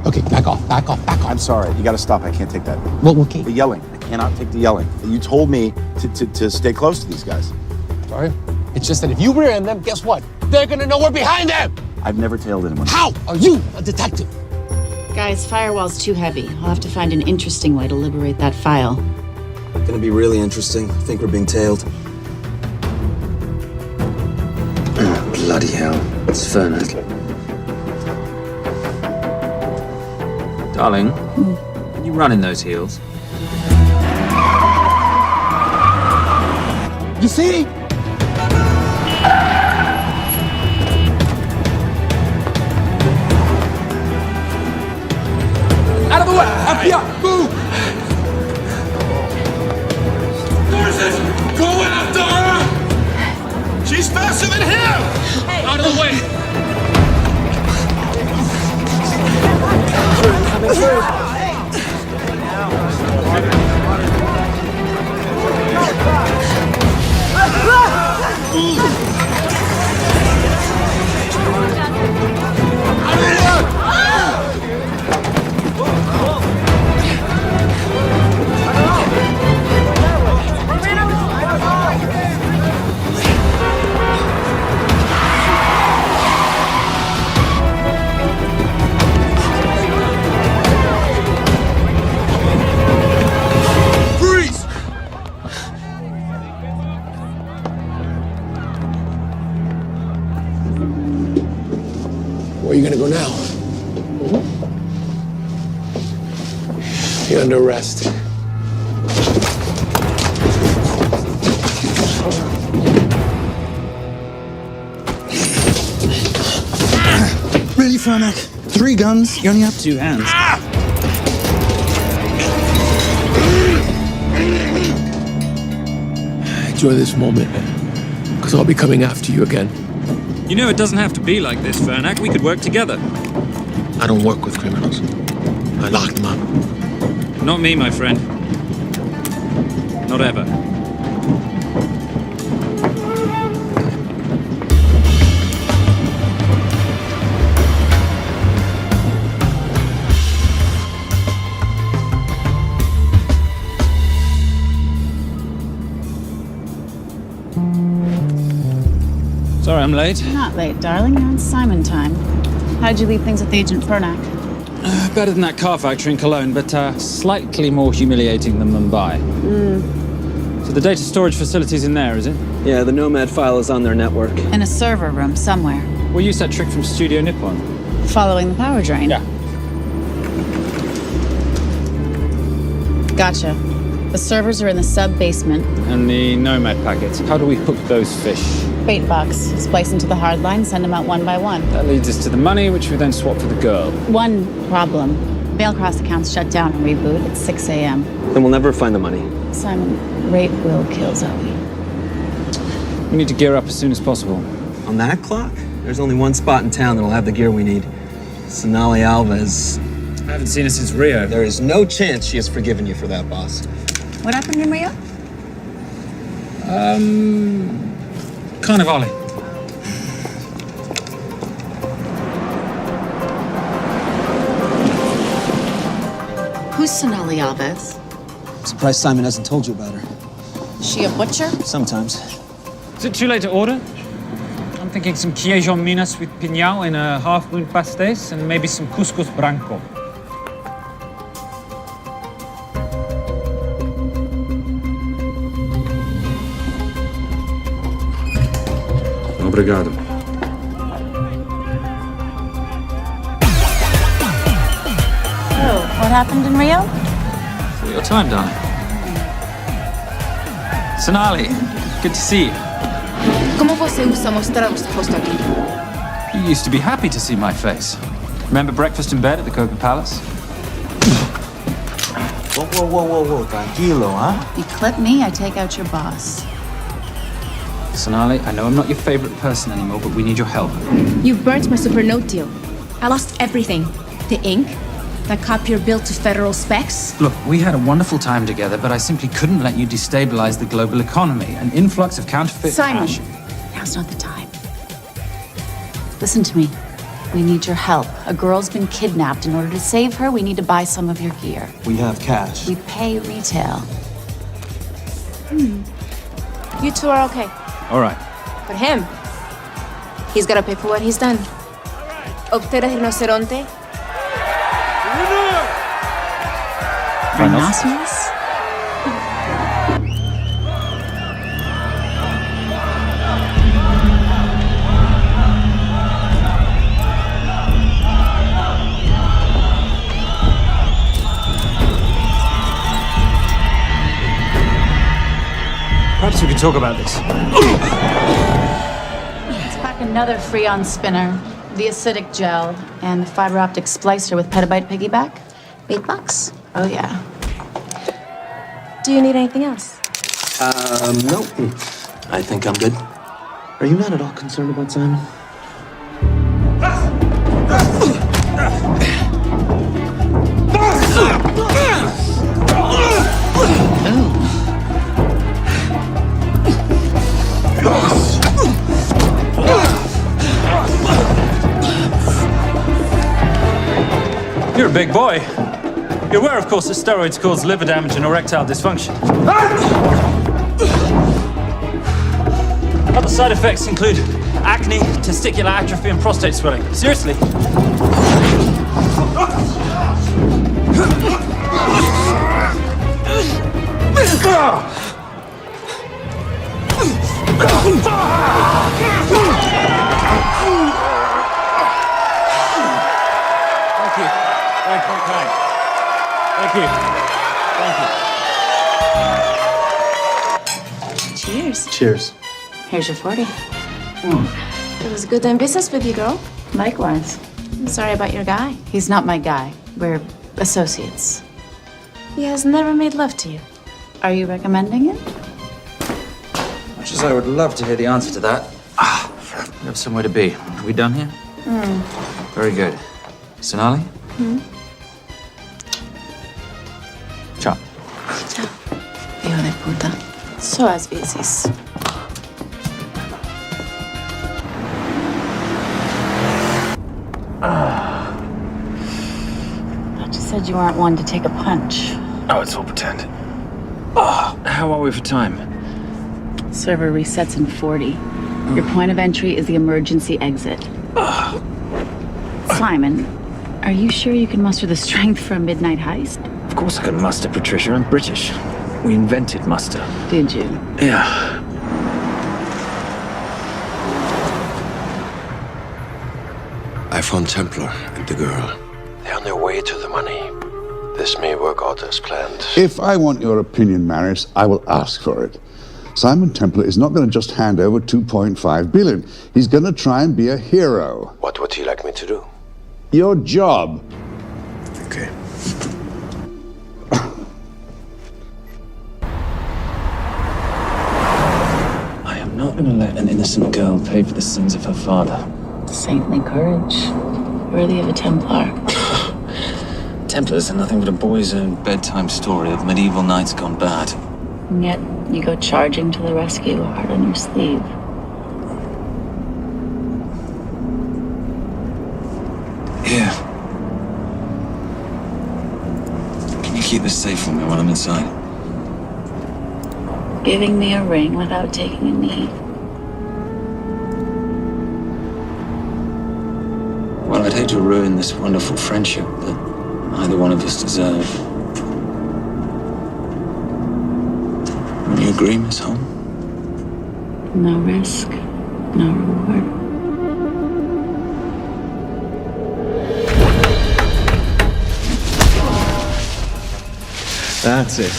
Okay, back off, back off, back off. I'm sorry. You gotta stop. I can't take that. Well, okay. The yelling. I cannot take the yelling. You told me to stay close to these guys. Sorry. It's just that if you rear end them, guess what? They're gonna know we're behind them! I've never tailed anyone. How are you a detective? Guys, firewall's too heavy. I'll have to find an interesting way to liberate that file. Gonna be really interesting. I think we're being tailed. Bloody hell. It's Fernet. Darling, can you run in those heels? You see? Out of the way! FBI! Move! Forces! Go after her! She's faster than him! Out of the way! Coming through. Where are you gonna go now? You're under arrest. Really, Fernac? 3 guns? You only have 2 hands. Enjoy this moment, because I'll be coming after you again. You know it doesn't have to be like this, Fernac. We could work together. I don't work with criminals. I lock them up. Not me, my friend. Not ever. Sorry I'm late. You're not late, darling. You're on Simon time. How'd you leave things with Agent Fernac? Better than that car factory in Cologne, but slightly more humiliating than Mumbai. So the data storage facility's in there, is it? Yeah, the Nomad file is on their network. In a server room somewhere. We'll use that trick from Studio Nippon. Following the power drain. Yeah. Gotcha. The servers are in the sub-basement. And the Nomad packets. How do we hook those fish? Bait box. Splice into the hard line, send them out one by one. That leads us to the money, which we then swap for the girl. One problem. Bailcross accounts shut down and reboot at 6 a.m. Then we'll never find the money. Simon, rape will kill Zoe. We need to gear up as soon as possible. On that clock, there's only one spot in town that'll have the gear we need. Sonali Alves. I haven't seen her since Rio. There is no chance she has forgiven you for that, boss. What happened in Rio? Carnivale. Who's Sonali Alves? Surprised Simon hasn't told you about her. Is she a butcher? Sometimes. Is it too late to order? I'm thinking some Queijo Minas with piñao in a half-moon pastéis and maybe some couscous branco. Obrigado. Oh, what happened in Rio? For your time, darling. Sonali, good to see you. ¿Cómo você usa mostrar o rosto aqui? You used to be happy to see my face. Remember breakfast in bed at the Coca Palace? Whoa, tranquilo, huh? You clip me, I take out your boss. Sonali, I know I'm not your favorite person anymore, but we need your help. You burnt my supernote deal. I lost everything. The ink, that copier built to federal specs. Look, we had a wonderful time together, but I simply couldn't let you destabilize the global economy. An influx of counterfeit Simon, cash. now's not the time. Listen to me. We need your help. A girl's been kidnapped. In order to save her, we need to buy some of your gear. We have cash. We pay retail. You two are okay. All right. But him, he's gotta pay for what he's done. Obtera rinoceronte. Rhinoceros? Perhaps we could talk about this. Let's pack another Freon spinner, the acidic gel, and the fiber optic splicer with petabyte piggyback. $8? Oh, yeah. Do you need anything else? No. I think I'm good. Are you not at all concerned about Simon? You're a big boy. You're aware, of course, that steroids cause liver damage and erectile dysfunction. Other side effects include acne, testicular atrophy, and prostate swelling. Seriously. Thank you. Very kind. Thank you. Thank you. Cheers. Cheers. Here's your 40. It was good doing business with you, girl. Likewise. I'm sorry about your guy. He's not my guy. We're associates. He has never made love to you. Are you recommending it? Much as I would love to hear the answer to that. We have somewhere to be. Are we done here? Very good. Sonali? Ciao. Ciao. Hijo de puta. So as veces. I just said you aren't one to take a punch. Oh, it's all pretend. How are we for time? Server resets in 40. Your point of entry is the emergency exit. Simon, are you sure you can muster the strength for a midnight heist? Of course I can muster, Patricia. I'm British. We invented muster. Did you? Yeah. I found Templar and the girl. They're on their way to the money. This may work out as planned. If I want your opinion, Maris, I will ask for it. Simon Templar is not going to just hand over 2.5 billion. He's going to try and be a hero. What would he like me to do? Your job. Okay. I am not going to let an innocent girl pay for the sins of her father. Saintly courage. Worthy of a Templar. Templars are nothing but a boy's own bedtime story of medieval knights gone bad. And yet, you go charging to the rescue, heart on your sleeve. Here. Can you keep this safe for me while I'm inside? Giving me a ring without taking a knee. Well, I'd hate to ruin this wonderful friendship that neither one of us deserve. Would you agree, Miss Holm? No risk, no reward. That's it.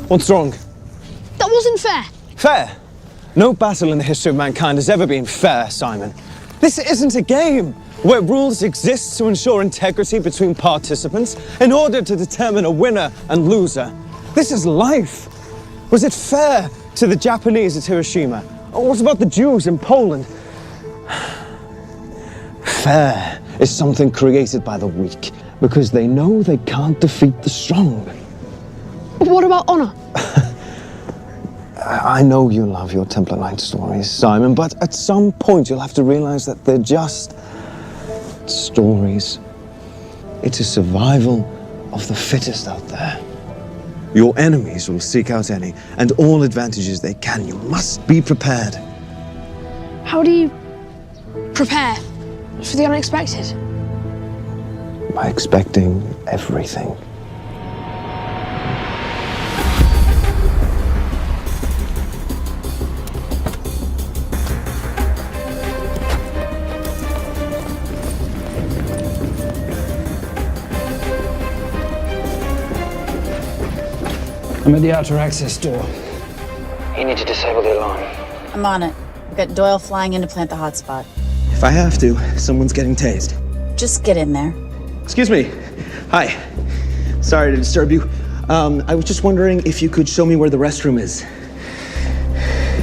What's wrong? That wasn't fair. Fair? No battle in the history of mankind has ever been fair, Simon. This isn't a game where rules exist to ensure integrity between participants in order to determine a winner and loser. This is life. Was it fair to the Japanese at Hiroshima? Or what about the Jews in Poland? Fair is something created by the weak because they know they can't defeat the strong. What about honor? I know you love your Templar Knight stories, Simon, but at some point you'll have to realize that they're just stories. It's a survival of the fittest out there. Your enemies will seek out any and all advantages they can. You must be prepared. How do you prepare for the unexpected? By expecting everything. I'm at the outer access door. You need to disable the alarm. I'm on it. We've got Doyle flying in to plant the hotspot. If I have to, someone's getting tased. Just get in there. Excuse me. Hi. Sorry to disturb you. I was just wondering if you could show me where the restroom is.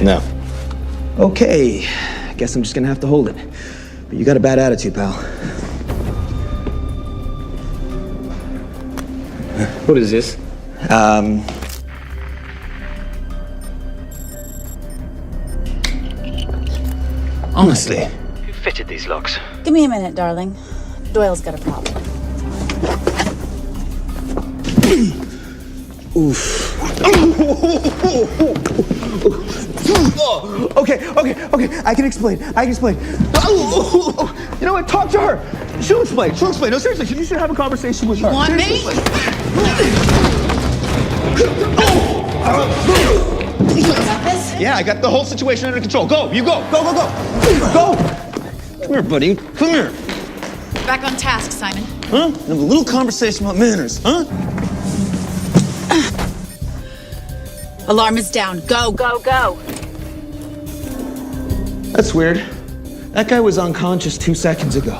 No. Okay. I guess I'm just gonna have to hold it. But you got a bad attitude, pal. What is this? Honestly. Who fitted these locks? Give me a minute, darling. Doyle's got a problem. Oof. Okay. I can explain. You know what? Talk to her. She'll explain. No, seriously, you should have a conversation with her. You want me? Yeah, I got the whole situation under control. Go, you go. Go. Come here, buddy. Come here. Back on task, Simon. Huh? Have a little conversation about manners, huh? Alarm is down. Go. That's weird. That guy was unconscious 2 seconds ago.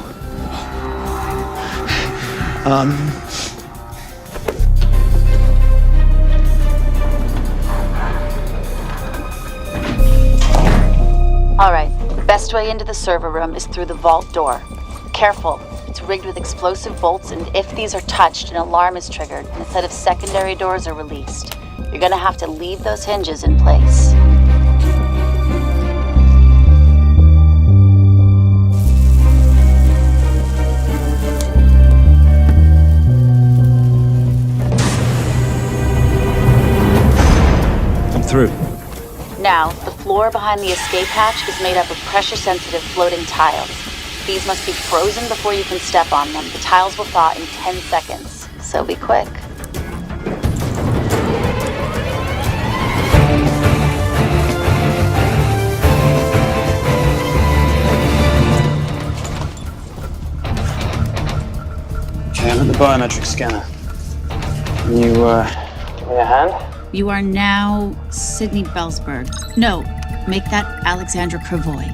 All right. Best way into the server room is through the vault door. Careful. It's rigged with explosive bolts, and if these are touched, an alarm is triggered, and a set of secondary doors are released. You're gonna have to leave those hinges in place. I'm through. Now, the floor behind the escape hatch is made up of pressure-sensitive floating tiles. These must be frozen before you can step on them. The tiles will thaw in 10 seconds, so be quick. Okay, I'm at the biometric scanner. You, give me a hand? You are now Sydney Bellsberg. No, make that Alexandra Cravoy.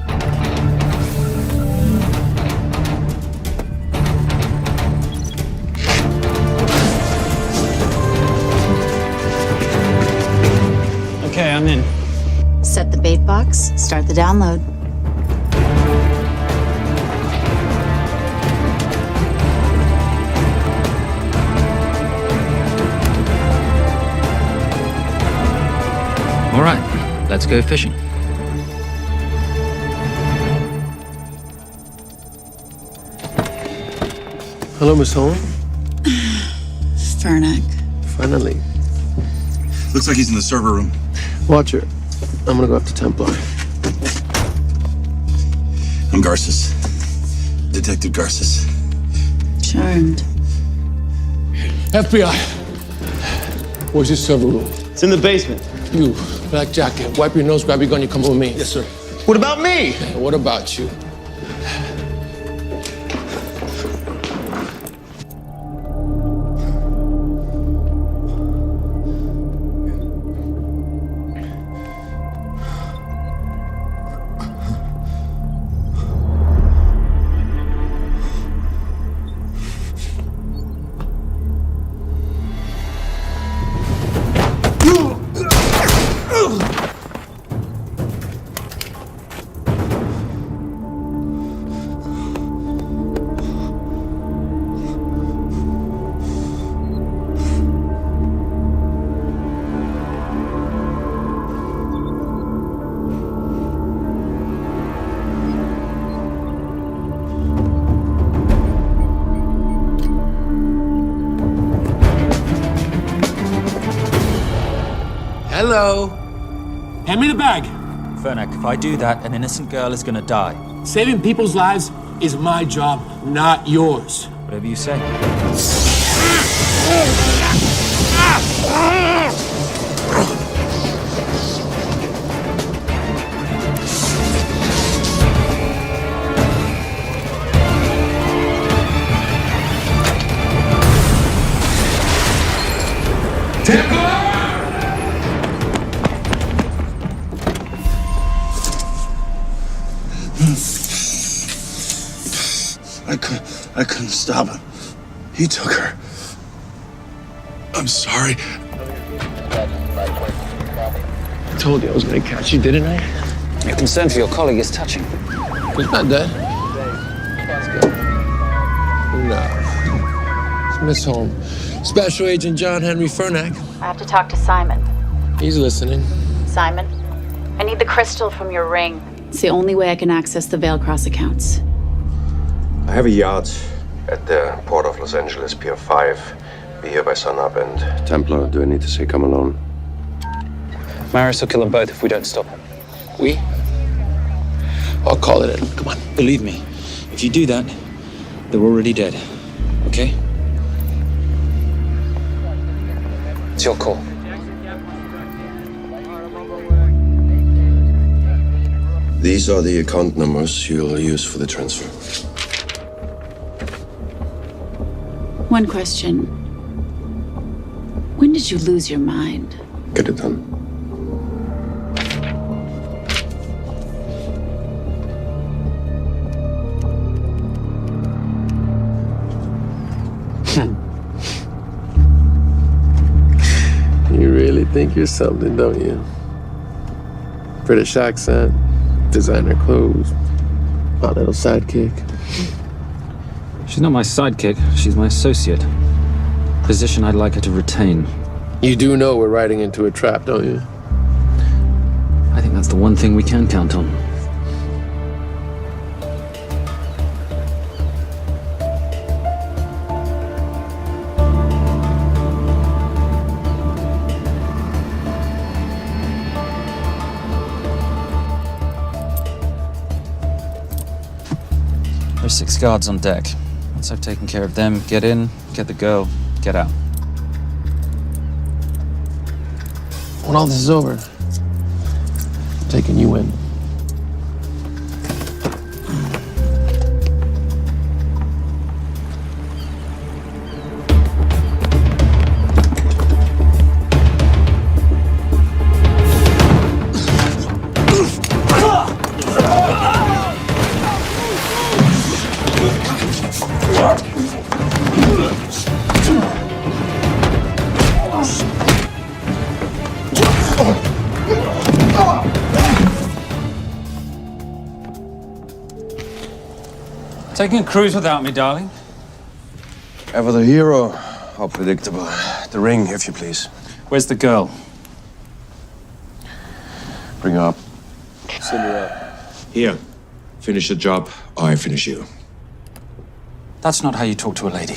Okay, I'm in. Set the bait box, start the download. All right, let's go fishing. Hello, Miss Holm. Fernac. Finally. Looks like he's in the server room. Watcher, I'm gonna go after Templar. I'm Garces. Detective Garces. Charmed. FBI. Where's your server room? It's in the basement. You, black jacket, wipe your nose, grab your gun, you come with me. Yes, sir. What about me? What about you? Hello. Hand me the bag. Fernac, if I do that, an innocent girl is gonna die. Saving people's lives is my job, not yours. Whatever you say. Templar! stop him. He took her. I'm sorry. I told you I was gonna catch you, didn't I? Your concern for your colleague is touching. He's not dead. Let's go. No. It's Miss Holmes. Special Agent John Henry Fernack. I have to talk to Simon. He's listening. Simon, I need the crystal from your ring. It's the only way I can access the Veilcross accounts. I have a yacht at the port of Los Angeles, Pier 5. Be here by sunup, and Templar, do I need to say come alone? Maris will kill them both if we don't stop him. We? I'll call it in. Come on. Believe me, if you do that, they're already dead. Okay? It's your call. These are the account numbers you'll use for the transfer. One question. When did you lose your mind? Get it done. You really think you're something, don't you? British accent, designer clothes, my little sidekick. She's not my sidekick, she's my associate. Position I'd like her to retain. You do know we're riding into a trap, don't you? I think that's the one thing we can count on. There's 6 guards on deck. Once I've taken care of them, get in, get the girl, get out. When all this is over, I'm taking you in. Taking a cruise without me, darling? Ever the hero? How predictable. The ring, if you please. Where's the girl? Bring her up. Send her up. Here, finish the job, or I finish you. That's not how you talk to a lady.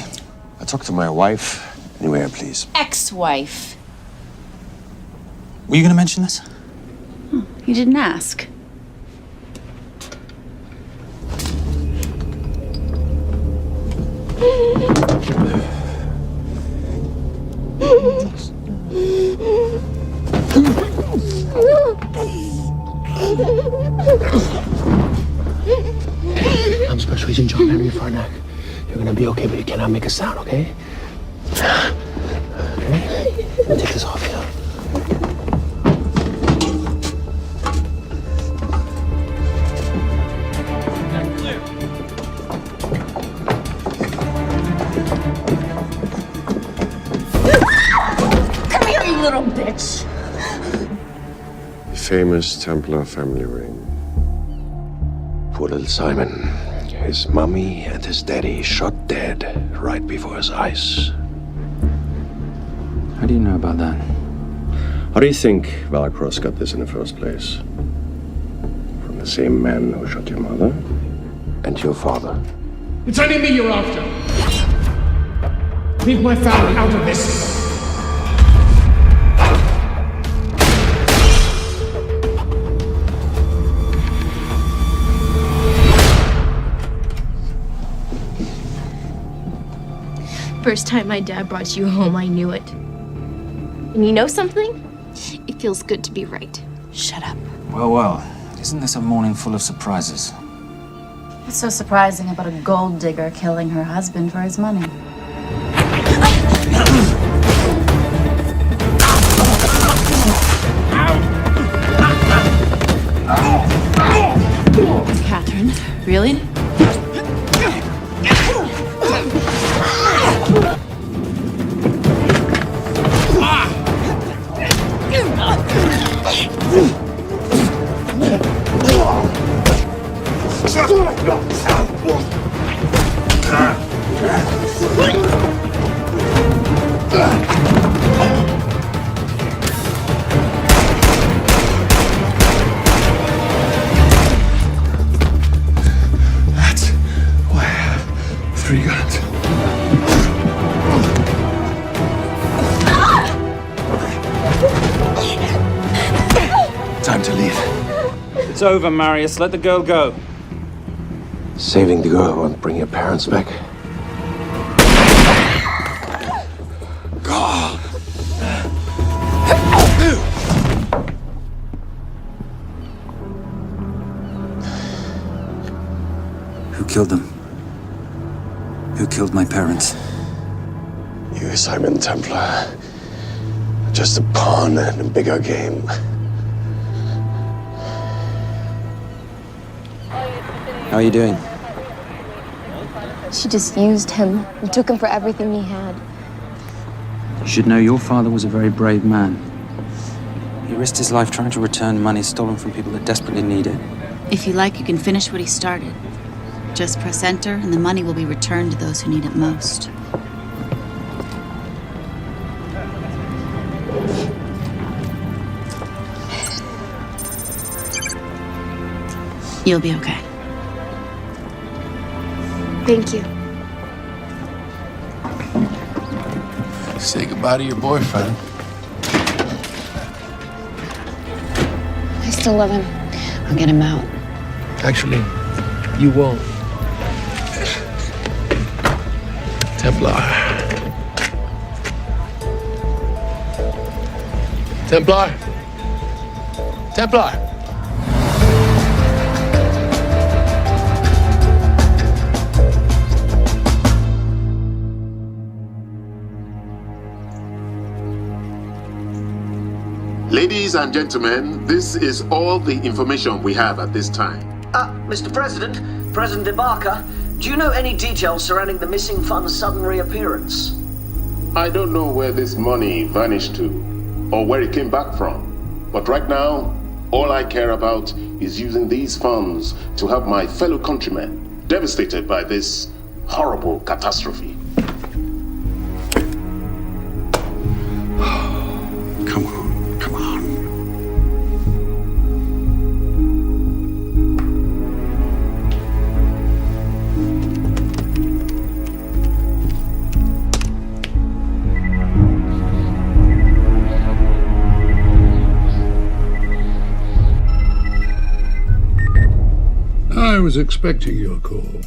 I talk to my wife anywhere, please. Ex-wife. Were you going to mention this? You didn't ask. I'm Special Agent John Henry Fernack. You're gonna be okay, but you cannot make a sound, okay? Okay? Let me take this off here. Come here, you little bitch. The famous Templar family ring. Poor little Simon. His mummy and his daddy shot dead right before his eyes. How do you know about that? How do you think Veilcross got this in the first place? From the same man who shot your mother and your father. It's only me you're after. Leave my family out of this. First time my dad brought you home, I knew it. And you know something? It feels good to be right. Shut up. Well, well. Isn't this a morning full of surprises? What's so surprising about a gold digger killing her husband for his money? Catherine, really? over, Marius. Let the girl go. Saving the girl won't bring your parents back. Who killed them? Who killed my parents? You, Simon Templar. Just a pawn in a bigger game. How are you doing? She just used him and took him for everything he had. You should know your father was a very brave man. He risked his life trying to return money stolen from people that desperately need it. If you like, you can finish what he started. Just press enter, and the money will be returned to those who need it most. You'll be okay. Thank you. Say goodbye to your boyfriend. I still love him. I'll get him out. Actually, you won't. Templar. Templar. Templar. Ladies and gentlemen, this is all the information we have at this time. Mr. President, President Ibaka, do you know any details surrounding the missing fund's sudden reappearance? I don't know where this money vanished to, or where it came back from. But right now, all I care about is using these funds to help my fellow countrymen devastated by this horrible catastrophe. Come on, come on. I was expecting your call.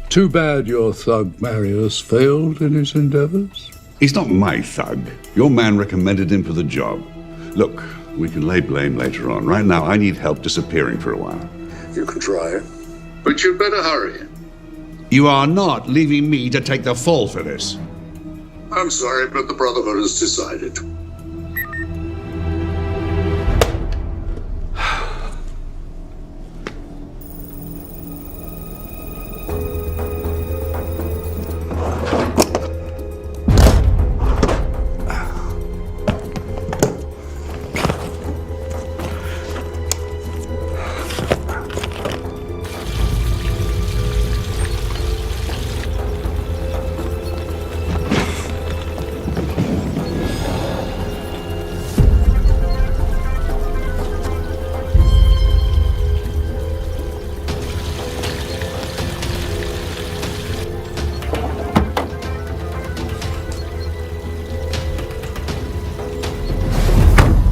Too bad your thug Marius failed in his endeavors. He's not my thug. Your man recommended him for the job. Look, we can lay blame later on. Right now, I need help disappearing for a while. You can try it. But you'd better hurry. You are not leaving me to take the fall for this. I'm sorry, but the Brotherhood has decided.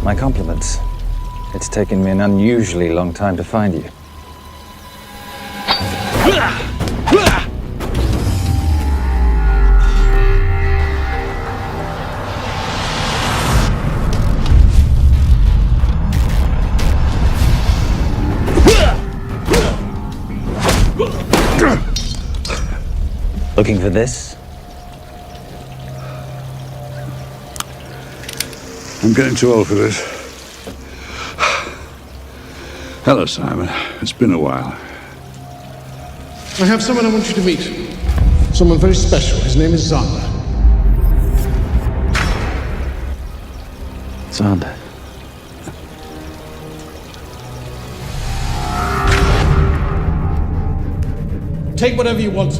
My compliments. It's taken me an unusually long time to find you. Looking for this? I'm getting too old for this. Hello, Simon. It's been a while. I have someone I want you to meet. Someone very special. His name is Xander. Xander. Take whatever you want.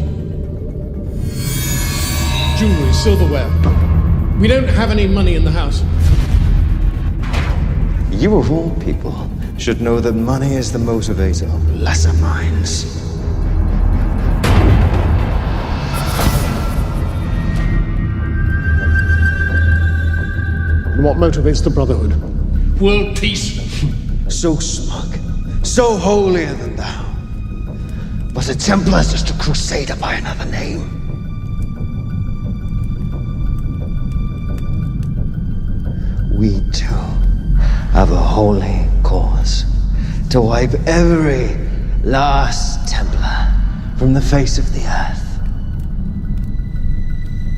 Jewelry, silverware. We don't have any money in the house. You of all people should know that money is the motivator of lesser minds. And what motivates the Brotherhood? World peace. So smug, so holier than thou. But a Templar's just a crusader by another name. We too have a holy cause to wipe every last Templar from the face of the earth.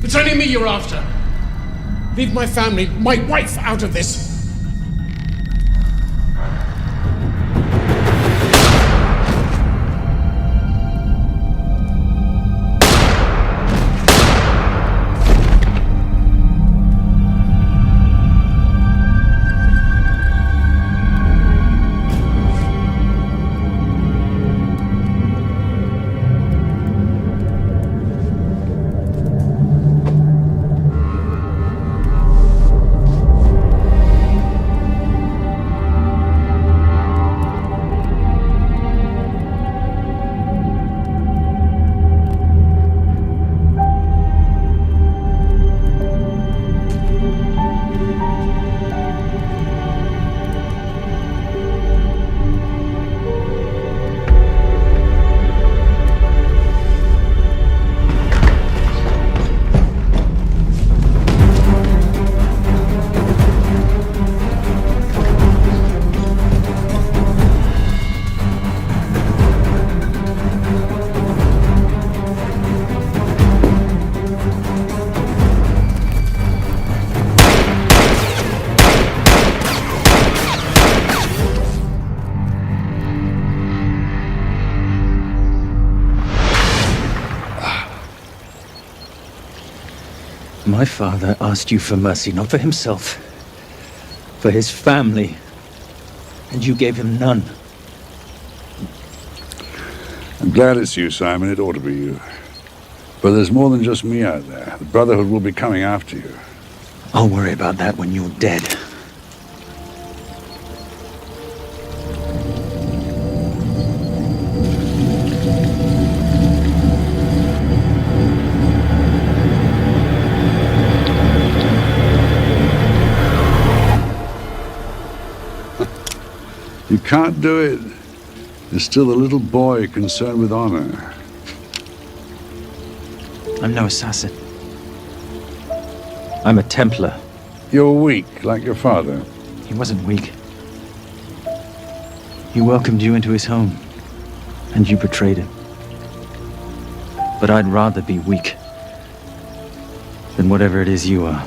It's only me you're after. Leave my family, my wife, out of this. My father asked you for mercy, not for himself, for his family, and you gave him none. I'm glad it's you, Simon. It ought to be you. But there's more than just me out there. The Brotherhood will be coming after you. I'll worry about that when you're dead. You can't do it. There's still a little boy concerned with honor. I'm no assassin. I'm a Templar. You're weak, like your father. He wasn't weak. He welcomed you into his home, and you betrayed him. But I'd rather be weak than whatever it is you are.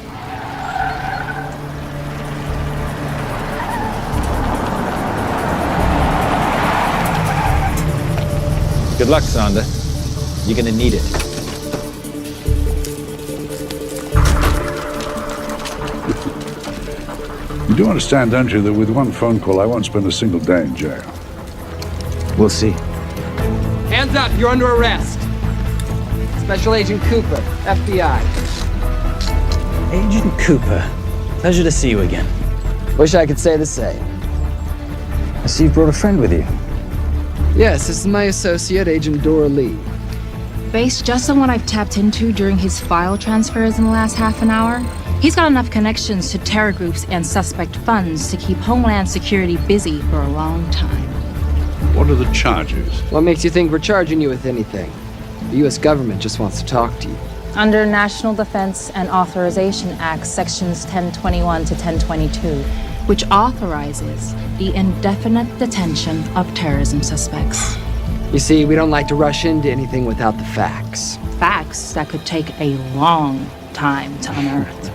Good luck, Sander. You're gonna need it. You do understand, don't you, that with one phone call I won't spend a single day in jail? We'll see. Hands up, you're under arrest. Special Agent Cooper, FBI. Agent Cooper, pleasure to see you again. Wish I could say the same. I see you brought a friend with you. Yes, this is my associate, Agent Dora Lee. Based just on what I've tapped into during his file transfers in the last half an hour, he's got enough connections to terror groups and suspect funds to keep Homeland Security busy for a long time. What are the charges? What makes you think we're charging you with anything? The U.S. government just wants to talk to you. Under National Defense and Authorization Act, Sections 1021 to 1022, which authorizes the indefinite detention of terrorism suspects. You see, we don't like to rush into anything without the facts. Facts that could take a long time to unearth.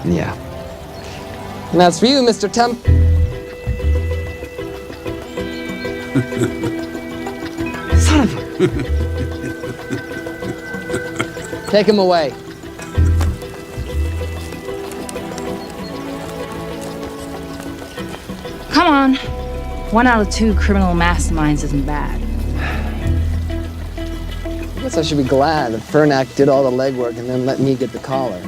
Yeah. And that's for you, Mr. Temp. Son of a... Take him away. Come on. 1 out of 2 criminal masterminds isn't bad. I guess I should be glad that Fernak did all the legwork and then let me get the collar.